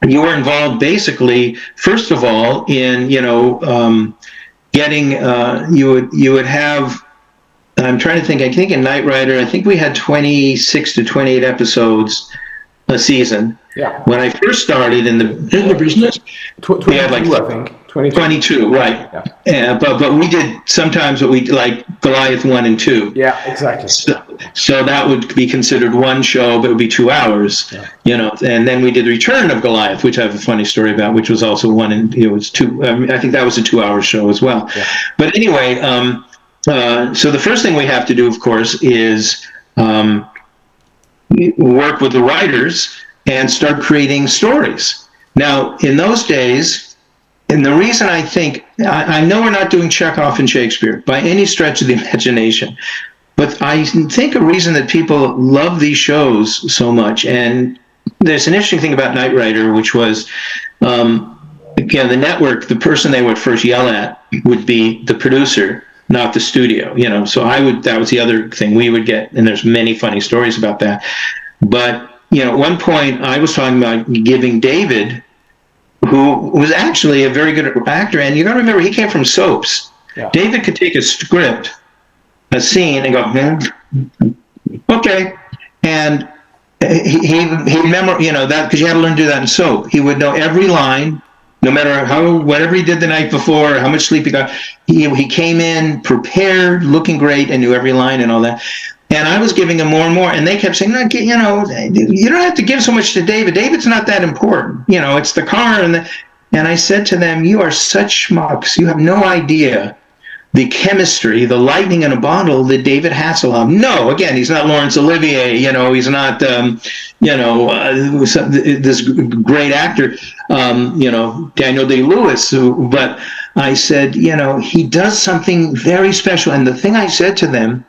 You were involved basically, first of all, in getting. You would have. I'm trying to think. I think in Knight Rider, I think we had 26 to 28 episodes a season. Yeah. When I first started in the business, we had like 22, right? Yeah. But we did sometimes what we like Goliath 1 and 2. Yeah, exactly. So that would be considered one show, but it would be 2 hours. Yeah. And then we did Return of Goliath, which I have a funny story about, which was also one, and it was 2. I think that was a 2-hour show as well. Yeah. But anyway, so the first thing we have to do, of course, is work with the writers and start creating stories. Now, in those days, and the reason I think, I know we're not doing Chekhov and Shakespeare by any stretch of the imagination, but I think a reason that people love these shows so much, and there's an interesting thing about Knight Rider, which was, again, the network, the person they would first yell at would be the producer, not the studio, so that was the other thing we would get, and there's many funny stories about that. But, at one point I was talking about giving David, who was actually a very good actor, and you got to remember, he came from soaps. Yeah. David could take a script, a scene, and go, okay, and he remember, that, because you had to learn to do that in soap. He would know every line, no matter whatever he did the night before, how much sleep he got. He came in prepared, looking great, and knew every line and all that. And I was giving him more and more, and they kept saying, you don't have to give so much to David. David's not that important. It's the car. And I said to them, you are such schmucks. You have no idea the chemistry, the lightning in a bottle that David Hasselhoff. No, again, he's not Laurence Olivier. He's not, this great actor, Daniel Day-Lewis. But I said, he does something very special. And the thing I said to them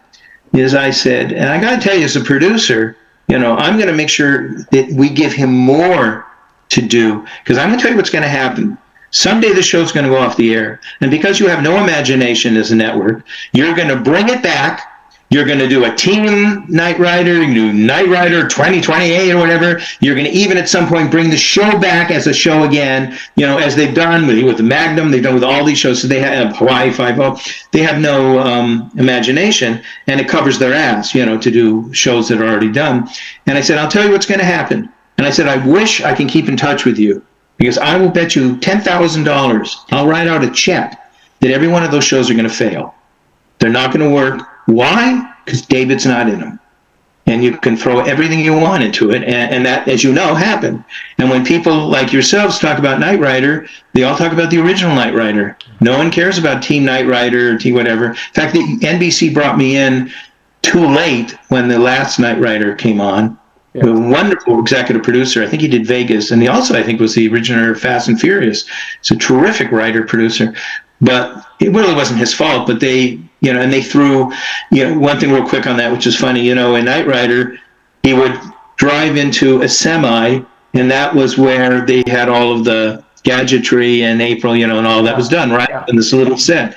is I said, and I got to tell you, as a producer, I'm going to make sure that we give him more to do, because I'm going to tell you what's going to happen. Someday the show's going to go off the air, and because you have no imagination as a network, you're going to bring it back. You're going to do a team Knight Rider, you can do Knight Rider 2028 or whatever. You're going to even at some point bring the show back as a show again, as they've done with the Magnum, they've done with all these shows. So they have Hawaii Five-0. They have no imagination, and it covers their ass, to do shows that are already done. And I said, I'll tell you what's going to happen. And I said, I wish I can keep in touch with you, because I will bet you $10,000. I'll write out a check that every one of those shows are going to fail. They're not going to work. Why? Because David's not in them. and you can throw everything you want into it, and that, as you know, happened. And when people like yourselves talk about Knight Rider, they all talk about the original Knight Rider. No one cares about Team Knight Rider or Team whatever. In fact, the NBC brought me in too late when the last Knight Rider came on. Yeah. A wonderful executive producer. I think he did Vegas, and he also, I think, was the originator of Fast and Furious. He's a terrific writer producer, but it really wasn't his fault. But they, and they threw, one thing real quick on that, which is funny. In Knight Rider, he would drive into a semi, and that was where they had all of the gadgetry and April, and all that was done right in this little set.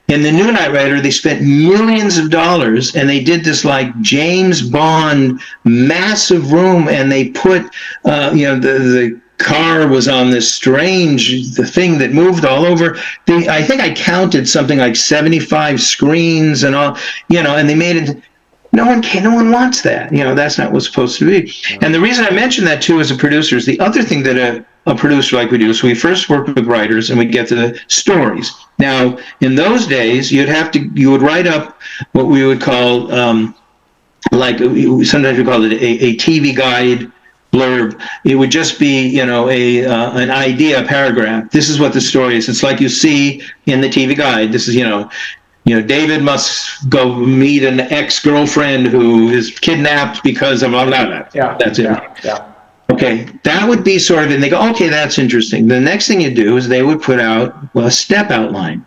In the new Knight Rider, they spent millions of dollars, and they did this like James Bond massive room, and they put, the car was on this strange thing that moved all over. I think I counted something like 75 screens and all, and they made it. No one wants that. That's not what's supposed to be. And the reason I mention that too as a producer is the other thing that a producer like we do. So we first work with writers and we get to the stories. Now, in those days, you would write up what we would call, sometimes we call it a TV guide blurb. It would just be, an idea, a paragraph. This is what the story is. It's like you see in the TV guide. This is, David must go meet an ex-girlfriend who is kidnapped because of blah, blah, blah. Yeah, that's it. Yeah. Okay, that would be sort of, and they go, okay, that's interesting. The next thing you do is they would put out a step outline,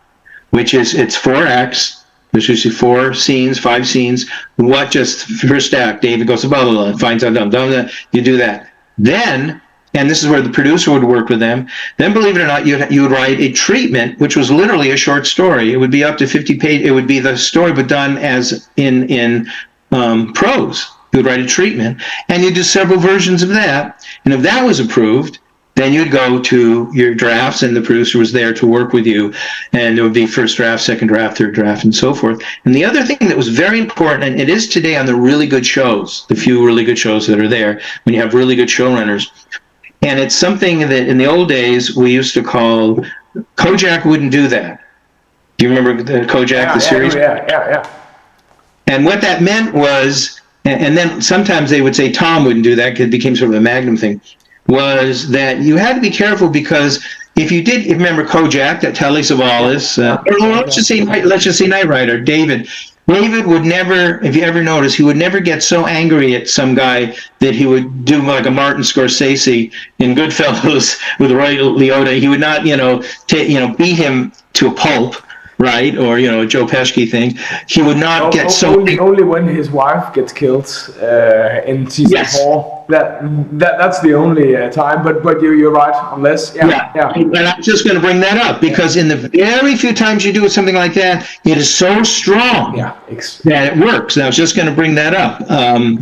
which is, it's 4 acts. There's usually 4 scenes, 5 scenes. What just first act, David goes to blah, blah, blah, finds out, blah, blah, blah, you do that. Then, and this is where the producer would work with them, then believe it or not, you would write a treatment, which was literally a short story. It would be up to 50 pages. It would be the story, but done as in prose. You would write a treatment, and you'd do several versions of that. And if that was approved, then you'd go to your drafts, and the producer was there to work with you. And it would be first draft, second draft, third draft, and so forth. And the other thing that was very important, and it is today on the really good shows, the few really good shows that are there, when you have really good showrunners, and it's something that in the old days we used to call, Kojak wouldn't do that. Do you remember the Kojak, the series? Yeah. And what that meant was, and then sometimes they would say Tom wouldn't do that because it became sort of a Magnum thing, was that you had to be careful because if you remember Kojak, that Telly Savalas, let's just say Knight Rider, David would never, if you ever notice, he would never get so angry at some guy that he would do like a Martin Scorsese in Goodfellas with Ray Liotta. He would not, beat him to a pulp, right? Or, a Joe Pesci thing. He would not get so... Only when his wife gets killed in season 4. That's the only time, but you're right, unless... Yeah. And I'm just going to bring that up, because in the very few times you do something like that, it is so strong that it works. And I was just going to bring that up.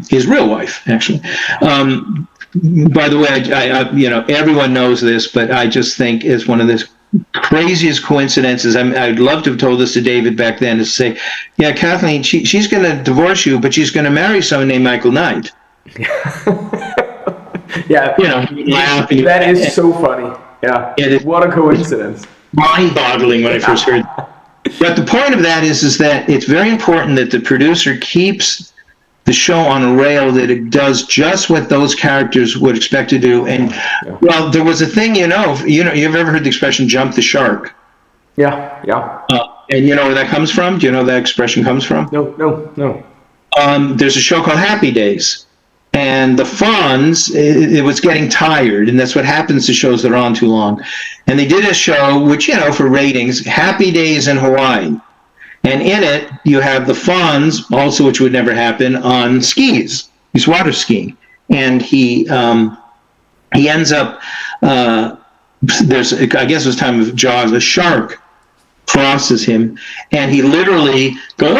His real wife, actually. By the way, I everyone knows this, but I just think it's one of the craziest coincidences. I'd love to have told this to David back then, to say, yeah, Kathleen, she's going to divorce you, but she's going to marry someone named Michael Knight. Yeah, that is so funny. Yeah, what a coincidence. Mind-boggling when I first heard. But the point of that is that it's very important that the producer keeps the show on a rail, that it does just what those characters would expect to do. And well, there was a thing, you've ever heard the expression "jump the shark"? Yeah. And you know where that comes from? Do you know where that expression comes from? No. There's a show called Happy Days, and the Fonz, it was getting tired, and that's what happens to shows that are on too long. And they did a show, which, for ratings, Happy Days in Hawaii. And in it, you have the Fonz, also, which would never happen, on skis. He's water skiing. And he ends up, I guess it was time of Jaws, a shark crosses him, and he literally goes,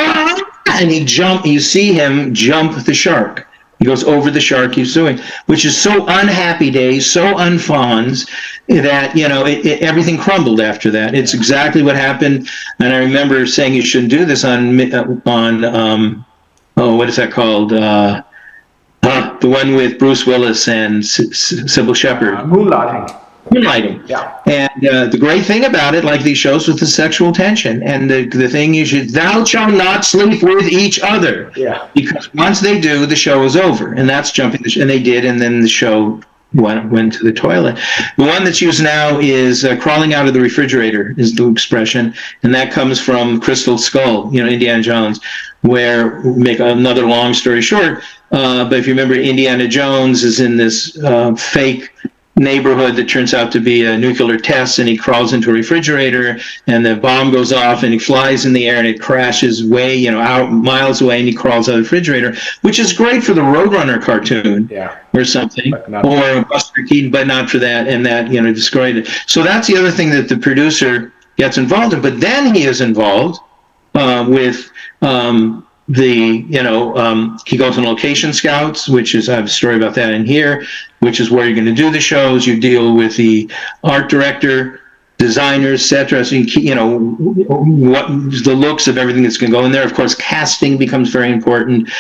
and you see him jump the shark. He goes over the shark he's doing, which is so unhappy days, so unfonz, that, everything crumbled after that. It's exactly what happened. And I remember saying you shouldn't do this on what is that called? The one with Bruce Willis and Sybil Shepherd. Moonlighting. Moonlighting. Yeah. And the great thing about it, like these shows, with the sexual tension. And the thing is, thou shalt not sleep with each other. Yeah. Because once they do, the show is over. And that's jumping and they did, and then the show went to the toilet. The one that's used now is crawling out of the refrigerator, is the expression. And that comes from Crystal Skull, Indiana Jones, where, make another long story short, but if you remember, Indiana Jones is in this fake neighborhood that turns out to be a nuclear test, and he crawls into a refrigerator, and the bomb goes off, and he flies in the air, and it crashes way, out miles away, and he crawls out of the refrigerator, which is great for the Roadrunner cartoon, or something, or Buster Keaton, but not for that, and that, destroyed it. So that's the other thing that the producer gets involved in, but then he is involved with he goes on location scouts, which is, I have a story about that in here, which is where you're going to do the shows. You deal with the art director, designers, etc. So what the looks of everything that's going to go in there. Of course, casting becomes very important.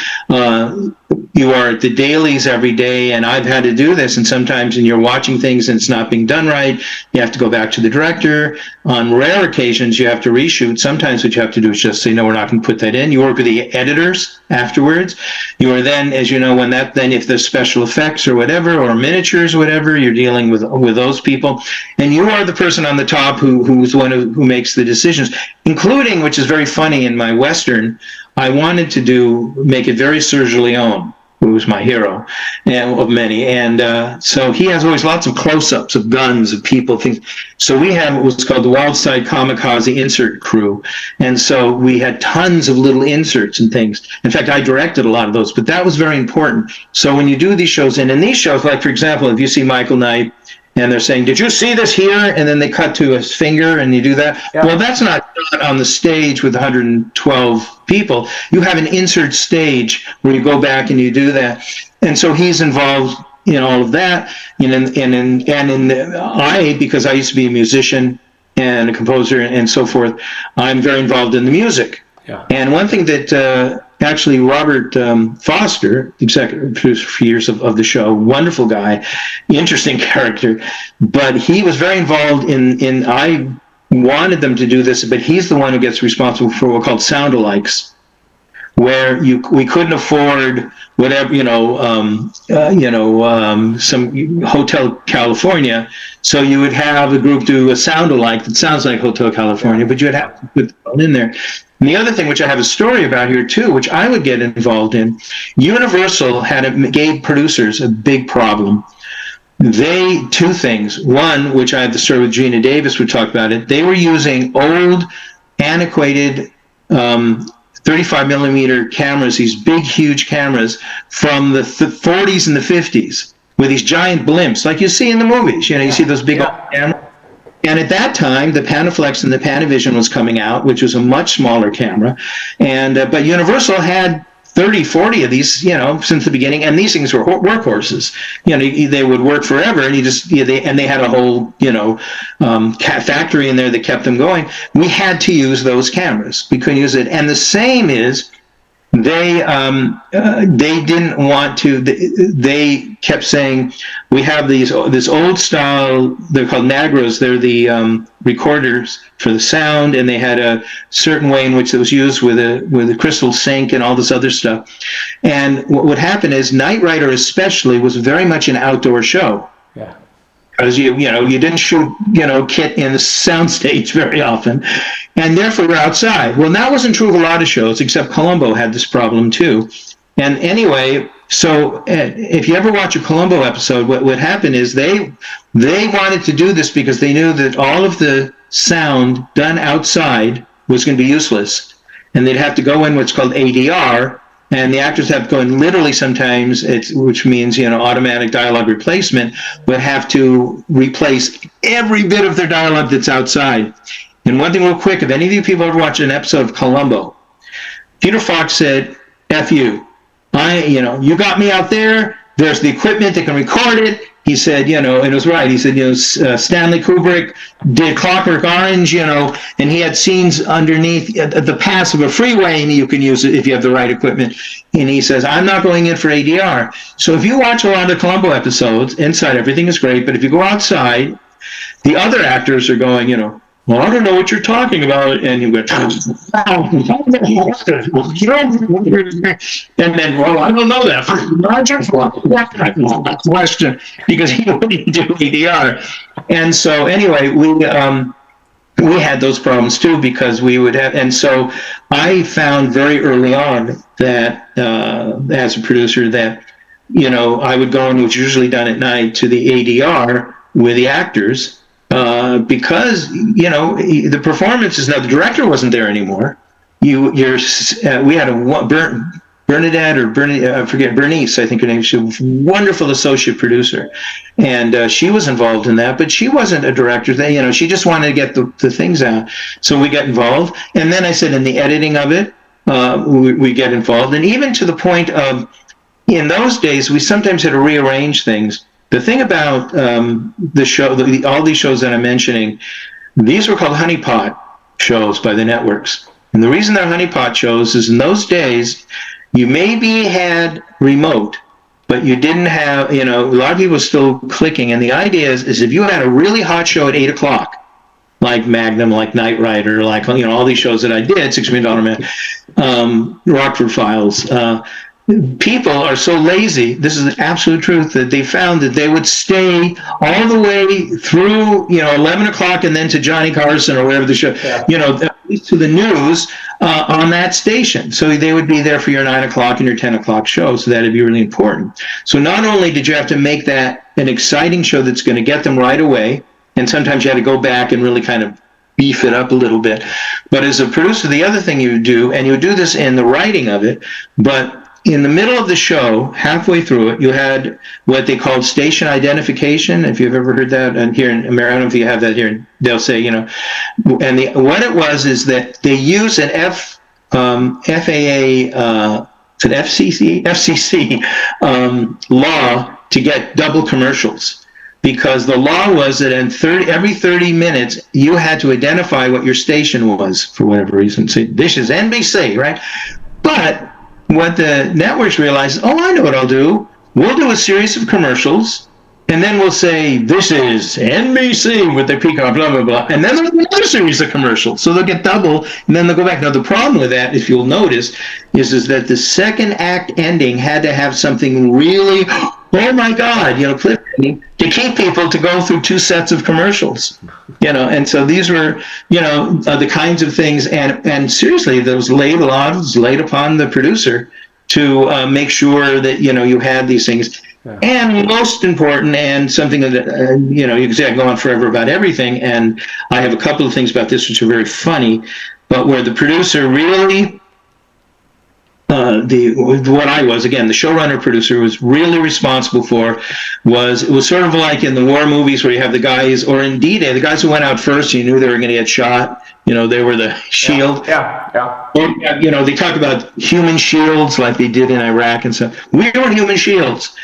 You are at the dailies every day, and I've had to do this, and sometimes when you're watching things and it's not being done right, you have to go back to the director. On rare occasions, you have to reshoot. Sometimes what you have to do is just say, no, we're not going to put that in. You work with the editors afterwards. You are then, as you know, if there's special effects or whatever, or miniatures or whatever, you're dealing with those people. And you are the person on the top who's the one who makes the decisions, including, which is very funny, in my Western, I wanted to make it very Serge Leone, who was my hero, and of many. And so he has always lots of close-ups of guns, of people, things. So we have what was called the Wildside Kamikaze Insert Crew. And so we had tons of little inserts and things. In fact, I directed a lot of those, but that was very important. So when you do these shows, and in these shows, like, for example, if you see Michael Knight, and they're saying, did you see this here? And then they cut to his finger, and you do that. Yeah. Well, that's not on the stage with 112 people. You have an insert stage where you go back and you do that. And so he's involved in all of that. Because I used to be a musician and a composer and so forth, I'm very involved in the music. Yeah. And one thing that actually Robert Foster, executive producer for years of the show, wonderful guy, interesting character, but he was very involved in I wanted them to do this, but he's the one who gets responsible for what are called sound-alikes, where we couldn't afford whatever, some Hotel California, so you would have a group do a sound-alike that sounds like Hotel California, but you would have to put the phone in there. And the other thing, which I have a story about here too, which I would get involved in, Universal gave producers a big problem. Two things. One, which I have the story with Gina Davis, we talked about it, they were using old, antiquated 35 millimeter cameras, these big, huge cameras from the 40s and the 50s, with these giant blimps, like you see in the movies. You see those big old cameras. And at that time, the Panaflex and the Panavision was coming out, which was a much smaller camera. And but Universal had 30, 40 of these, since the beginning. And these things were workhorses. They would work forever. And they had a whole, factory in there that kept them going. We had to use those cameras. We couldn't use it. And the same is, they didn't want to. They kept saying, we have this old style. They're called Nagros. They're the recorders for the sound, and they had a certain way in which it was used with a crystal sink and all this other stuff. And what would happen is, Knight Rider especially was very much an outdoor show. Yeah. Because you didn't shoot kit in the soundstage very often, and therefore we're outside. Well, that wasn't true of a lot of shows, except Columbo had this problem too. And anyway, so if you ever watch a Columbo episode, what would happen is they wanted to do this because they knew that all of the sound done outside was going to be useless, and they'd have to go in what's called ADR. And the actors have to go in literally sometimes, which means, automatic dialogue replacement, but have to replace every bit of their dialogue that's outside. And one thing real quick, if any of you people ever watched an episode of Columbo, Peter Fox said, F you. You got me out there. There's the equipment that can record it. He said, and it was right. He said, Stanley Kubrick did Clockwork Orange, and he had scenes underneath the pass of a freeway, and you can use it if you have the right equipment. And he says, I'm not going in for ADR. So if you watch a lot of Columbo episodes, inside everything is great, but if you go outside, the other actors are going, well, I don't know what you're talking about. And you go, and then, well, I don't know that. I just want that question because he wouldn't do ADR. And so anyway, we had those problems too because we would have, and so I found very early on that as a producer that, I would go in, which is usually done at night, to the ADR with the actors because the performance is now the director wasn't there anymore. We had Bernadette or I forget, Bernice, I think her name. She was a wonderful associate producer, and she was involved in that, but she wasn't a director. She just wanted to get the things out. So we got involved, and then I said in the editing of it, we get involved, and even to the point of, in those days, we sometimes had to rearrange things. The thing about the show, all these shows that I'm mentioning, these were called honeypot shows by the networks. And the reason they're honeypot shows is in those days, you maybe had remote, but you didn't have, a lot of people were still clicking. And the idea is if you had a really hot show at 8 o'clock, like Magnum, like Knight Rider, like, all these shows that I did, $6 Million Man, Rockford Files, people are so lazy, this is the absolute truth, that they found that they would stay all the way through, 11 o'clock and then to Johnny Carson or whatever the show, to the news on that station. So they would be there for your 9 o'clock and your 10 o'clock show. So that'd be really important. So not only did you have to make that an exciting show that's going to get them right away, and sometimes you had to go back and really kind of beef it up a little bit. But as a producer, the other thing you would do, and you would do this in the writing of it, but in the middle of the show, halfway through it, you had what they called station identification. If you've ever heard that, and here in America, I don't know if you have that here, they'll say, and what it was is that they use an FCC law to get double commercials. Because the law was that every 30 minutes, you had to identify what your station was for whatever reason. So this is NBC, right? But what the networks realized, I know what I'll do. We'll do a series of commercials, and then we'll say, this is NBC with the peacock, blah, blah, blah. And then there'll be another series of commercials. So they'll get double, and then they'll go back. Now, the problem with that, if you'll notice, is that the second act ending had to have something really, oh my God, cliffhanging, to keep people to go through two sets of commercials. And so these were, the kinds of things, and seriously, those laid upon the producer to make sure that, you had these things. Yeah. And most important, and something that, you can say I can go on forever about everything, and I have a couple of things about this which are very funny, but where the producer really, what I was, again, the showrunner producer was really responsible for it was sort of like in the war movies where you have the guys, or in D-Day, the guys who went out first, you knew they were going to get shot. They were the shield. Yeah. Or, they talk about human shields like they did in Iraq and stuff. We were human shields.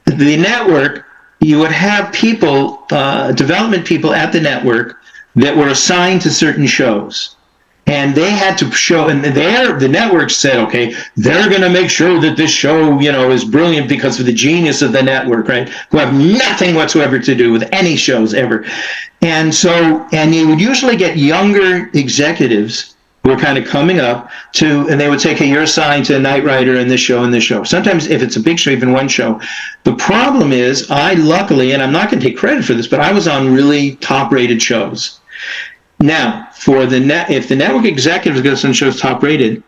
The network, you would have people, development people at the network that were assigned to certain shows. And they had to show, and the network said, okay, they're going to make sure that this show, is brilliant because of the genius of the network, right? Who have nothing whatsoever to do with any shows ever. And you would usually get younger executives who are kind of coming up and they would say, okay, you're assigned to Knight Rider and this show and this show. Sometimes if it's a big show, even one show. The problem is, I luckily, and I'm not going to take credit for this, but I was on really top-rated shows. Now, if the network executive goes and shows top rated,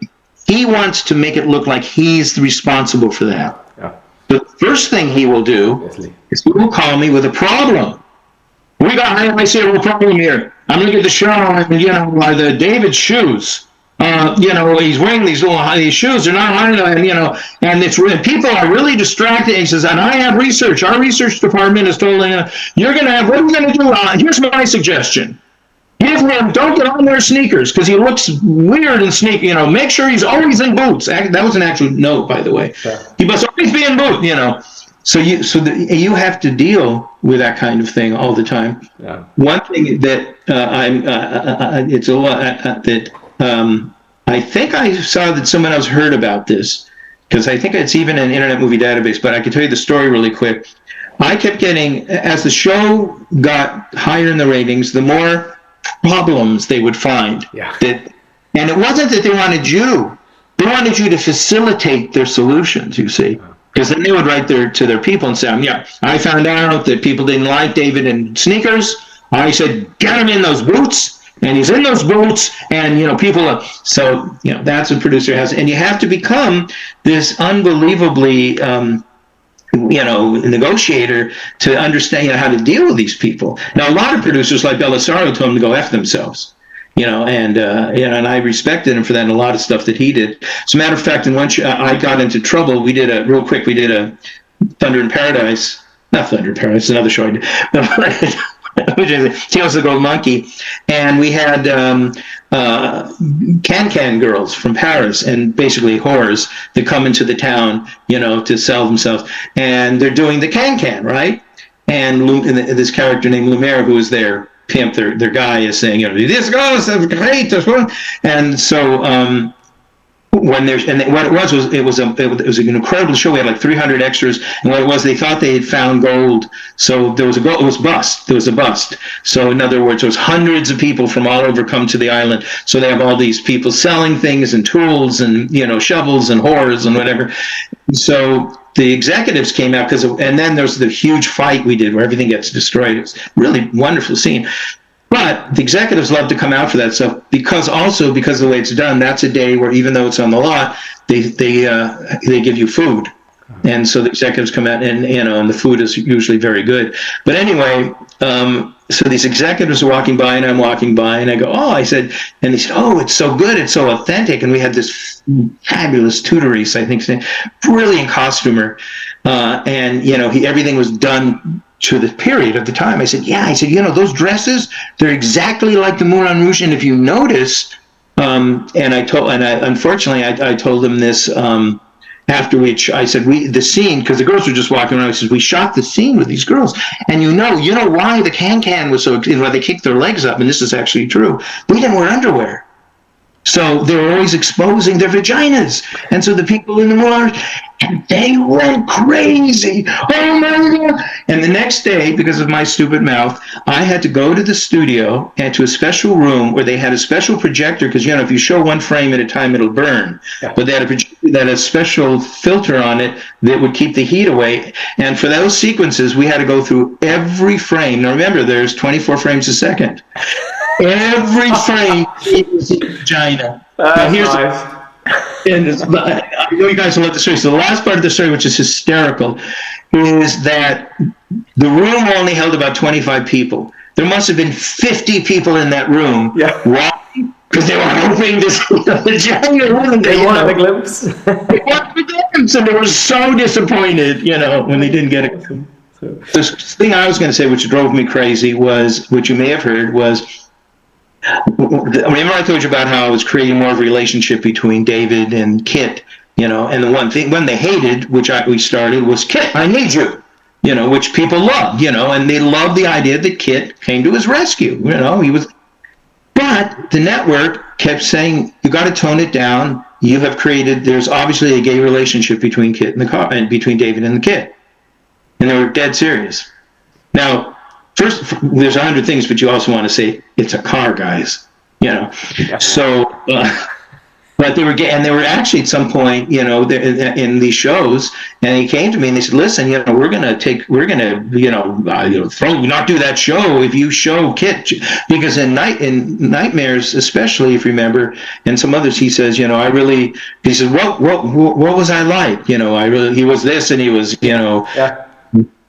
he wants to make it look like he's responsible for that. Yeah. The first thing he will do is he will call me with a problem. I see a little problem here. I'm looking at the show, and the David's shoes. He's wearing these shoes. They're not high enough, and people are really distracted. He says, and I have research. Our research department is told, what are you going to do? Here's my suggestion. Don't get on their sneakers because he looks weird in sneakers. Make sure he's always in boots. That was an actual note, by the way. Yeah. He must always be in boots. So you have to deal with that kind of thing all the time. Yeah. One thing that it's a lot that I think I saw that someone else heard about this because I think it's even in Internet Movie Database. But I can tell you the story really quick. I kept getting, as the show got higher in the ratings, the more problems they would find. Yeah. And it wasn't that they wanted you. They wanted you to facilitate their solutions, you see. Because then they would write to their people and say, yeah, I found out that people didn't like David in sneakers. I said, get him in those boots. And he's in those boots. And, people, so, that's what producer has. And you have to become this unbelievably, negotiator to understand how to deal with these people. Now, a lot of producers like Belisario told him to go F themselves. And I respected him for that and a lot of stuff that he did. As a matter of fact, in one show, I got into trouble. We did a Thunder in Paradise. Not Thunder in Paradise, another show I did. Which is Tales of the Gold Monkey. And we had can girls from Paris and basically whores that come into the town, to sell themselves. And they're doing the can, right? And this character named Lumiere, who was their pimp, their guy, is saying, this goes, that's great, this one. And so what it was an incredible show. We had like 300 extras, and what it was, they thought they had found gold. So there was a bust. So in other words, there was hundreds of people from all over come to the island. So they have all these people selling things and tools and shovels and whores and whatever. So the executives came out and then there's the huge fight we did where everything gets destroyed. It's really wonderful scene. But the executives love to come out for that stuff because of the way it's done. That's a day where even though it's on the lot, they give you food, and so the executives come out and and the food is usually very good. But anyway, so these executives are walking by and I'm walking by and I go, I said, and they said, it's so good, it's so authentic, and we had this fabulous Tudorese, I think, brilliant costumer, and everything was done to the period of the time. I said, those dresses, they're exactly like the Moulin Rouge. And if you notice, unfortunately, I told them this after I said, the scene, because the girls were just walking around, I said, we shot the scene with these girls. And you know why the can was so, why they kicked their legs up, and this is actually true. They didn't wear underwear. So they were always exposing their vaginas. And so the people in the Moulin Rouge, and they went crazy. Oh my God. And the next day, because of my stupid mouth, I had to go to the studio and to a special room where they had a special projector, because, if you show one frame at a time, it'll burn. Yeah. But they had a projector that had a special filter on it that would keep the heat away. And for those sequences, we had to go through every frame. Now remember, there's 24 frames a second. Every frame is in vagina. Now here's nice. I know you guys will love the story. So the last part of the story, which is hysterical, is that the room only held about 25 people. There must have been 50 people in that room. Yeah. Why? Because they were hoping to see the vagina. They wanted the glimpse. They wanted the glimpse, and they were so disappointed, when they didn't get it. The thing I was going to say, which drove me crazy, was, which you may have heard, was, remember I told you about how I was creating more of a relationship between David and Kit, and the one thing when they hated, which we started, was Kit, I need you, which people loved, and they loved the idea that Kit came to his rescue, he was, but the network kept saying, you got to tone it down. You have created, there's obviously a gay relationship between Kit and between David and the Kit, and they were dead serious. Now, first, there's 100 things, but you also want to say it's a car, guys. Yeah. So, but they were gay, and they were actually at some point, in these shows, and they came to me and they said, "Listen, we're gonna not do that show if you show Kit, because in Nightmares, especially if you remember, and some others, he says, he says, what was I like? He was this, and he was, Yeah,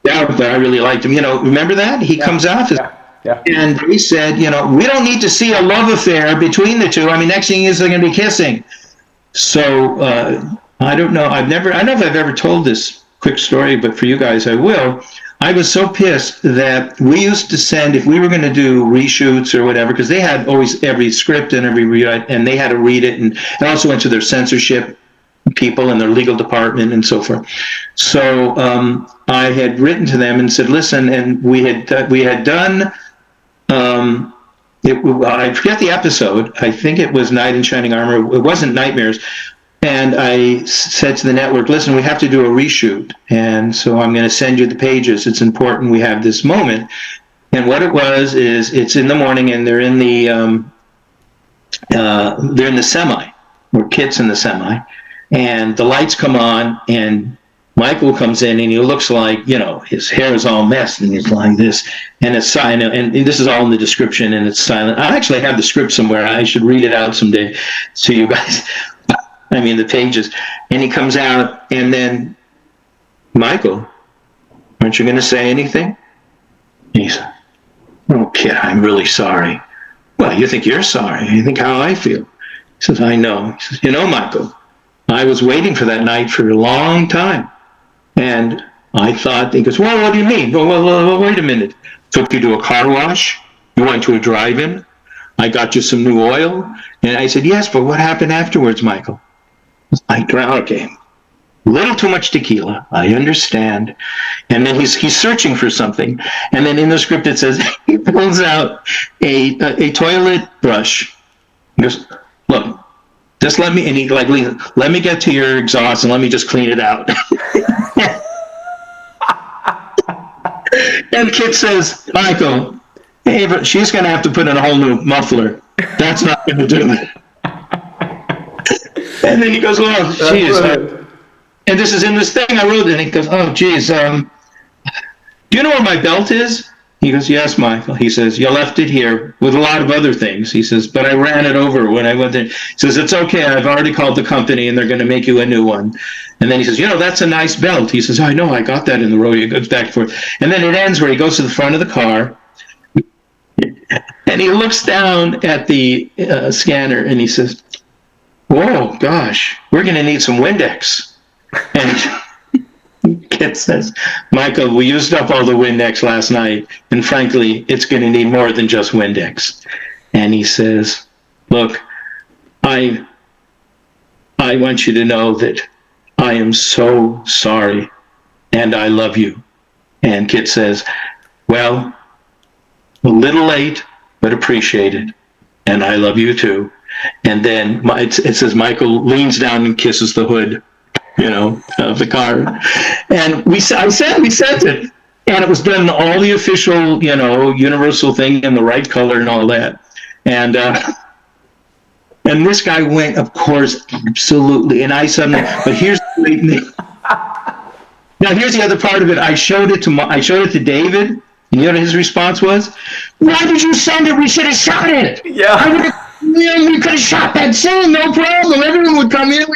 but I really liked him. Remember that? He comes out and he said, we don't need to see a love affair between the two. I mean, next thing is they're going to be kissing. So I don't know. I don't know if I've ever told this quick story, but for you guys, I will. I was so pissed that we used to send, if we were going to do reshoots or whatever, because they had always every script and every rewrite, and they had to read it, and it also went to their censorship people and their legal department and so forth. So I had written to them and said, listen, and we had done, I forget the episode. I think it was Knight in Shining Armor. It wasn't Nightmares. And I said to the network, listen, we have to do a reshoot. And so I'm going to send you the pages. It's important we have this moment. And what it was is it's in the morning and they're in the semi, or Kit's in the semi. And the lights come on and Michael comes in and he looks like, his hair is all messed and he's like this. And it's silent. And this is all in the description and it's silent. I actually have the script somewhere. I should read it out someday to you guys. The pages. And he comes out, and then, Michael, aren't you going to say anything? He said, oh, Kit, I'm really sorry. Well, you think you're sorry. You think how I feel. He says, I know. He says, Michael, I was waiting for that night for a long time. And I thought, he goes, well, what do you mean? Well, wait a minute. Took you to a car wash. You went to a drive-in. I got you some new oil. And I said, yes, but what happened afterwards, Michael? I drank, okay, a little too much tequila, I understand. And then he's searching for something. And then in the script it says, he pulls out a toilet brush. He goes, look, just let me, and he like, let me get to your exhaust and let me just clean it out. And the kid says, Michael, hey, but she's going to have to put in a whole new muffler. That's not going to do it. And then he goes, oh, geez. And this is in this thing I wrote, and he goes, oh, geez, do you know where my belt is? He goes, yes, Michael. He says, you left it here with a lot of other things. He says, but I ran it over when I went there. He says, it's okay. I've already called the company, and they're going to make you a new one. And then he says, that's a nice belt. He says, I know, I got that in the road. He goes back and forth. And then it ends where he goes to the front of the car, and he looks down at the scanner, and he says, whoa, gosh, we're going to need some Windex. And Kit says, Michael, we used up all the Windex last night, and frankly, it's going to need more than just Windex. And he says, look, I want you to know that I am so sorry, and I love you. And Kit says, well, a little late, but appreciated, and I love you too. And then it says Michael leans down and kisses the hood, of the car. And we sent it. And it was done all the official, Universal thing in the right color and all that. And this guy went, of course, absolutely. And I suddenly, but here's the now here's the other part of it. I showed it to David. And you know what his response was? Why did you send it? We should have shot it. Yeah. We could have shot that scene, no problem. Everyone would come in,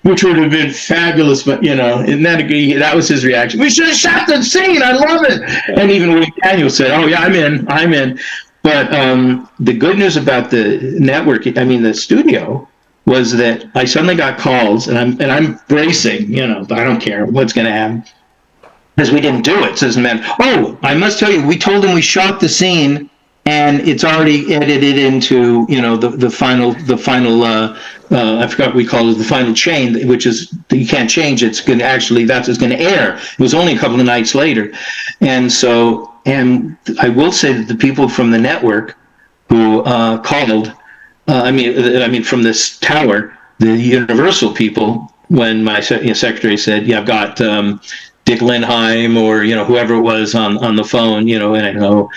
which would have been fabulous. But and that was his reaction. We should have shot that scene. I love it. And even Willie Daniel said, "Oh yeah, I'm in." But the good news about the network, the studio, was that I suddenly got calls, and I'm bracing. I don't care what's going to happen because we didn't do it. Says the man, "Oh, I must tell you, we told him we shot the scene." And it's already edited into, the final. I forgot what we call it, the final chain, which is you can't change. It's going to it's going to air. It was only a couple of nights later, and I will say that the people from the network who called, from this tower, the Universal people, when my secretary said, "Yeah, I've got Dick Lindheim or whoever it was on the phone," and I go.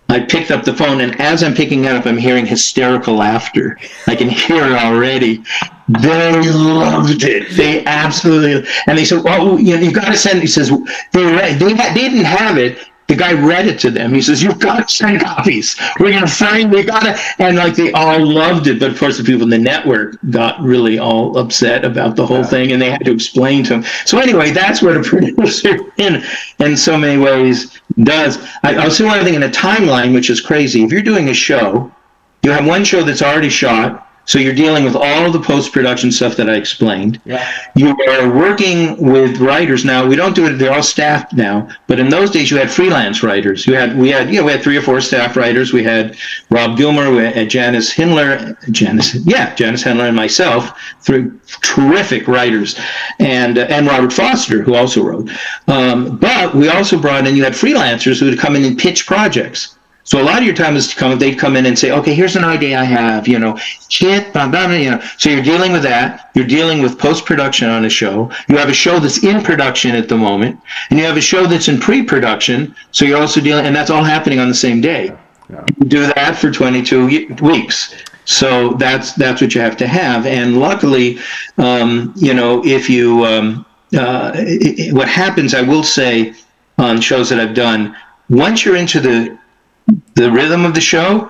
I picked up the phone, and as I'm picking it up, I'm hearing hysterical laughter. I can hear it already. They loved it. They absolutely. And they said, "Well, you've got to send." He says, "They didn't have it." The guy read it to them. He says, "You've got to send copies. We're going to find. We got to." And they all loved it. But of course, the people in the network got really all upset about the whole thing, and they had to explain to them. So anyway, that's what a producer, in so many ways, does. I'll say one thing in a timeline, which is crazy. If you're doing a show, you have one show that's already shot. So you're dealing with all the post-production stuff that I explained. Yeah. You are working with writers now. We don't do it; they're all staffed now. But in those days, you had freelance writers. We had 3 or 4 staff writers. We had Rob Gilmer, we had Janice Hindler, and myself, 3 terrific writers, and Robert Foster, who also wrote. But we also brought in. You had freelancers who would come in and pitch projects. So a lot of your time is they'd come in and say, okay, here's an idea I have, shit, blah, blah, blah, So you're dealing with that. You're dealing with post-production on a show. You have a show that's in production at the moment, and you have a show that's in pre-production. So you're also dealing, and that's all happening on the same day. Yeah. You do that for 22 weeks. So that's what you have to have. And luckily, if you, what happens, I will say, on shows that I've done, once you're into the rhythm of the show,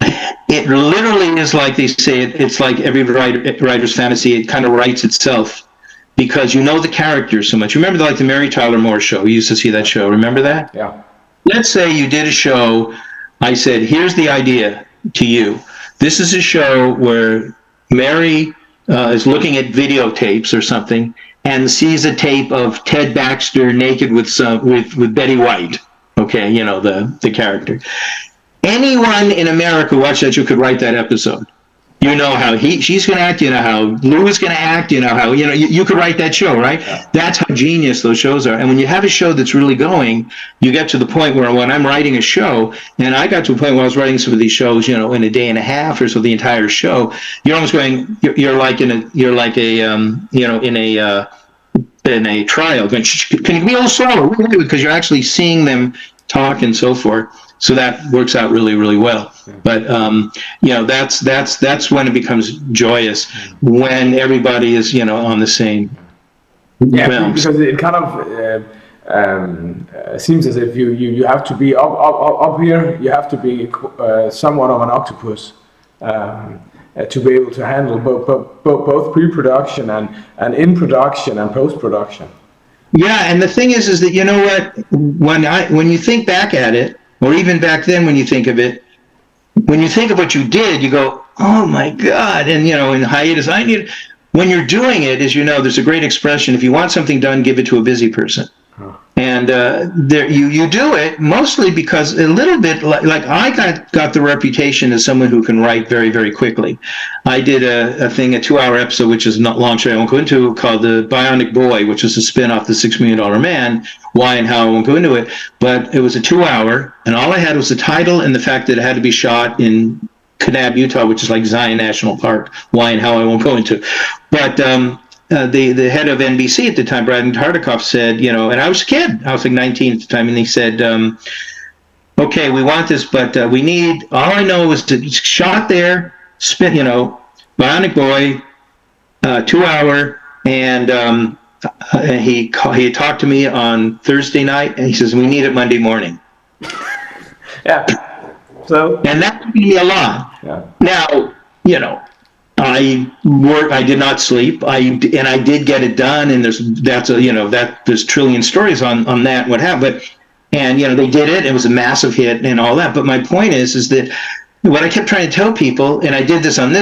it literally is like they say, it's like every writer's fantasy. It kind of writes itself because you know the characters so much. Remember the Mary Tyler Moore show? You used to see that show. Remember that? Yeah. Let's say you did a show. I said, here's the idea to you. This is a show where Mary is looking at videotapes or something and sees a tape of Ted Baxter naked with Betty White. Okay, the character. Anyone in America who watched that show could write that episode. You know how she's going to act. You know how Lou is going to act. You know how you could write that show, right? Yeah. That's how genius those shows are. And when you have a show that's really going, you get to the point where when I'm writing a show, and I got to a point where I was writing some of these shows, in a day and a half or so, the entire show, you're almost going. You're like in a trial. Going, can you be a little slower? Because you're actually seeing them talk and so forth. So that works out really, really well. But that's when it becomes joyous, when everybody is on the same. Yeah, because it kind of seems as if you have to be up here. You have to be somewhat of an octopus to be able to handle both pre-production and in production and post-production. Yeah, and the thing is that what, when you think back at it, or even back then when you think of it, when you think of what you did, you go, oh my God, and in hiatus, when you're doing it, as there's a great expression: if you want something done, give it to a busy person. And you do it mostly because a little bit like I got the reputation as someone who can write very, very quickly. I did a 2-hour episode, which is not long, I won't go into, called The Bionic Boy, which is a spin-off The $6 Million Man. Why and how, I won't go into it. But it was a 2-hour, and all I had was the title and the fact that it had to be shot in Kanab, Utah, which is like Zion National Park. Why and how, I won't go into. But the head of NBC at the time, Brad Tartikoff, said, and I was a kid. I was like 19 at the time, and he said, okay, we want this, but we need, all I know is to shot there, spin, Bionic Boy, 2-hour, and he talked to me on Thursday night, and he says, we need it Monday morning. Yeah. So. And that took me a lot. Yeah. Now, I did not sleep. I did get it done, and there's trillion stories on that, what happened. And they did it. It was a massive hit and all that. But my point is that what I kept trying to tell people, and I did this on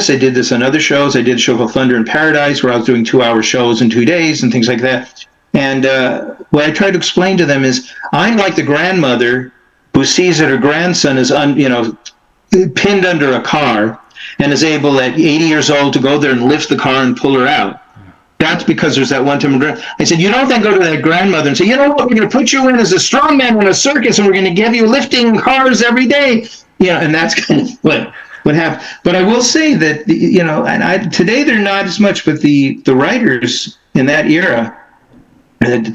other shows. I did a show called Thunder in Paradise, where I was doing 2-hour shows in 2 days and things like that. And what I tried to explain to them is, I'm like the grandmother who sees that her grandson is pinned under a car, and is able at 80 years old to go there and lift the car and pull her out. That's because there's that one time. I said, you don't then go to that grandmother and say, we're going to put you in as a strongman in a circus, and we're going to give you lifting cars every day. And that's kind of what happened. But I will say that, today they're not as much, but the writers in that era,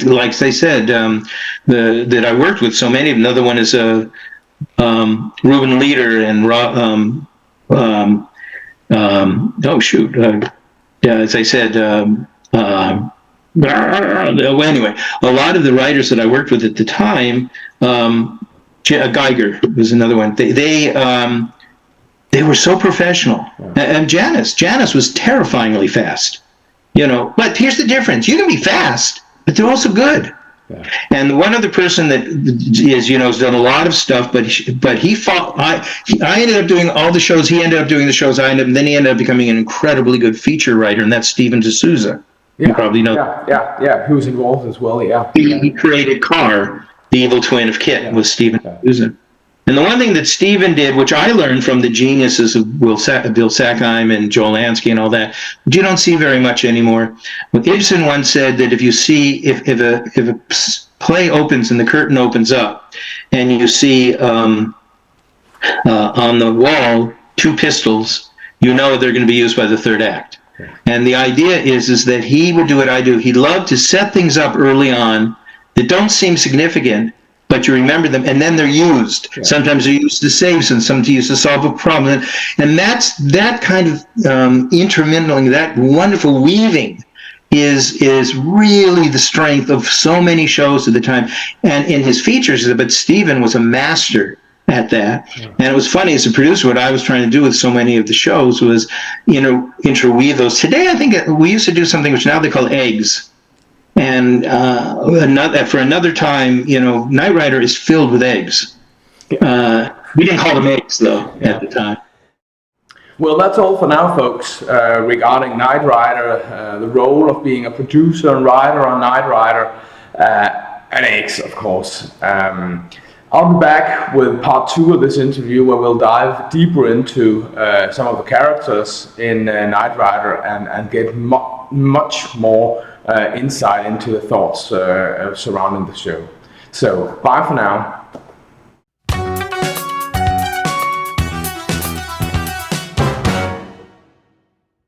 like they said, that I worked with, so many of them. Another one is Reuben Leader and as I said, anyway, a lot of the writers that I worked with at the time, Geiger was another one. They were so professional. And Janice was terrifyingly fast, but here's the difference. You can be fast, but they're also good. Yeah. And one other person that is, has done a lot of stuff, but he fought. I ended up doing all the shows. He ended up doing the shows. And then he ended up becoming an incredibly good feature writer, and that's Steven D'Souza. Yeah, you probably know. Yeah. He was involved as well. Yeah. He created Carr, the evil twin of Kit, with Steven D'Souza. And the one thing that Steven did, which I learned from the geniuses of Bill Sackheim and Joel Ansky and all that, which you don't see very much anymore. But Ibsen once said that if a play opens and the curtain opens up, and you see on the wall, 2 pistols, you know they're going to be used by the third act. And the idea is that he would do what I do. He loved to set things up early on that don't seem significant, but you remember them, and then they're used. Yeah. Sometimes they're used to save, and sometimes used to solve a problem. And that's that kind of intermingling, that wonderful weaving is really the strength of so many shows at the time. And in his features, but Stephen was a master at that. Yeah. And it was funny as a producer, what I was trying to do with so many of the shows was, interweave those. Today, I think we used to do something which now they call eggs. And for another time, Knight Rider is filled with eggs. We didn't call them eggs, though, at the time. Well, that's all for now, folks, regarding Knight Rider, the role of being a producer and writer on Knight Rider, and eggs, of course. I'll be back with part 2 of this interview, where we'll dive deeper into some of the characters in Knight Rider and get much more insight into the thoughts surrounding the show. So, bye for now.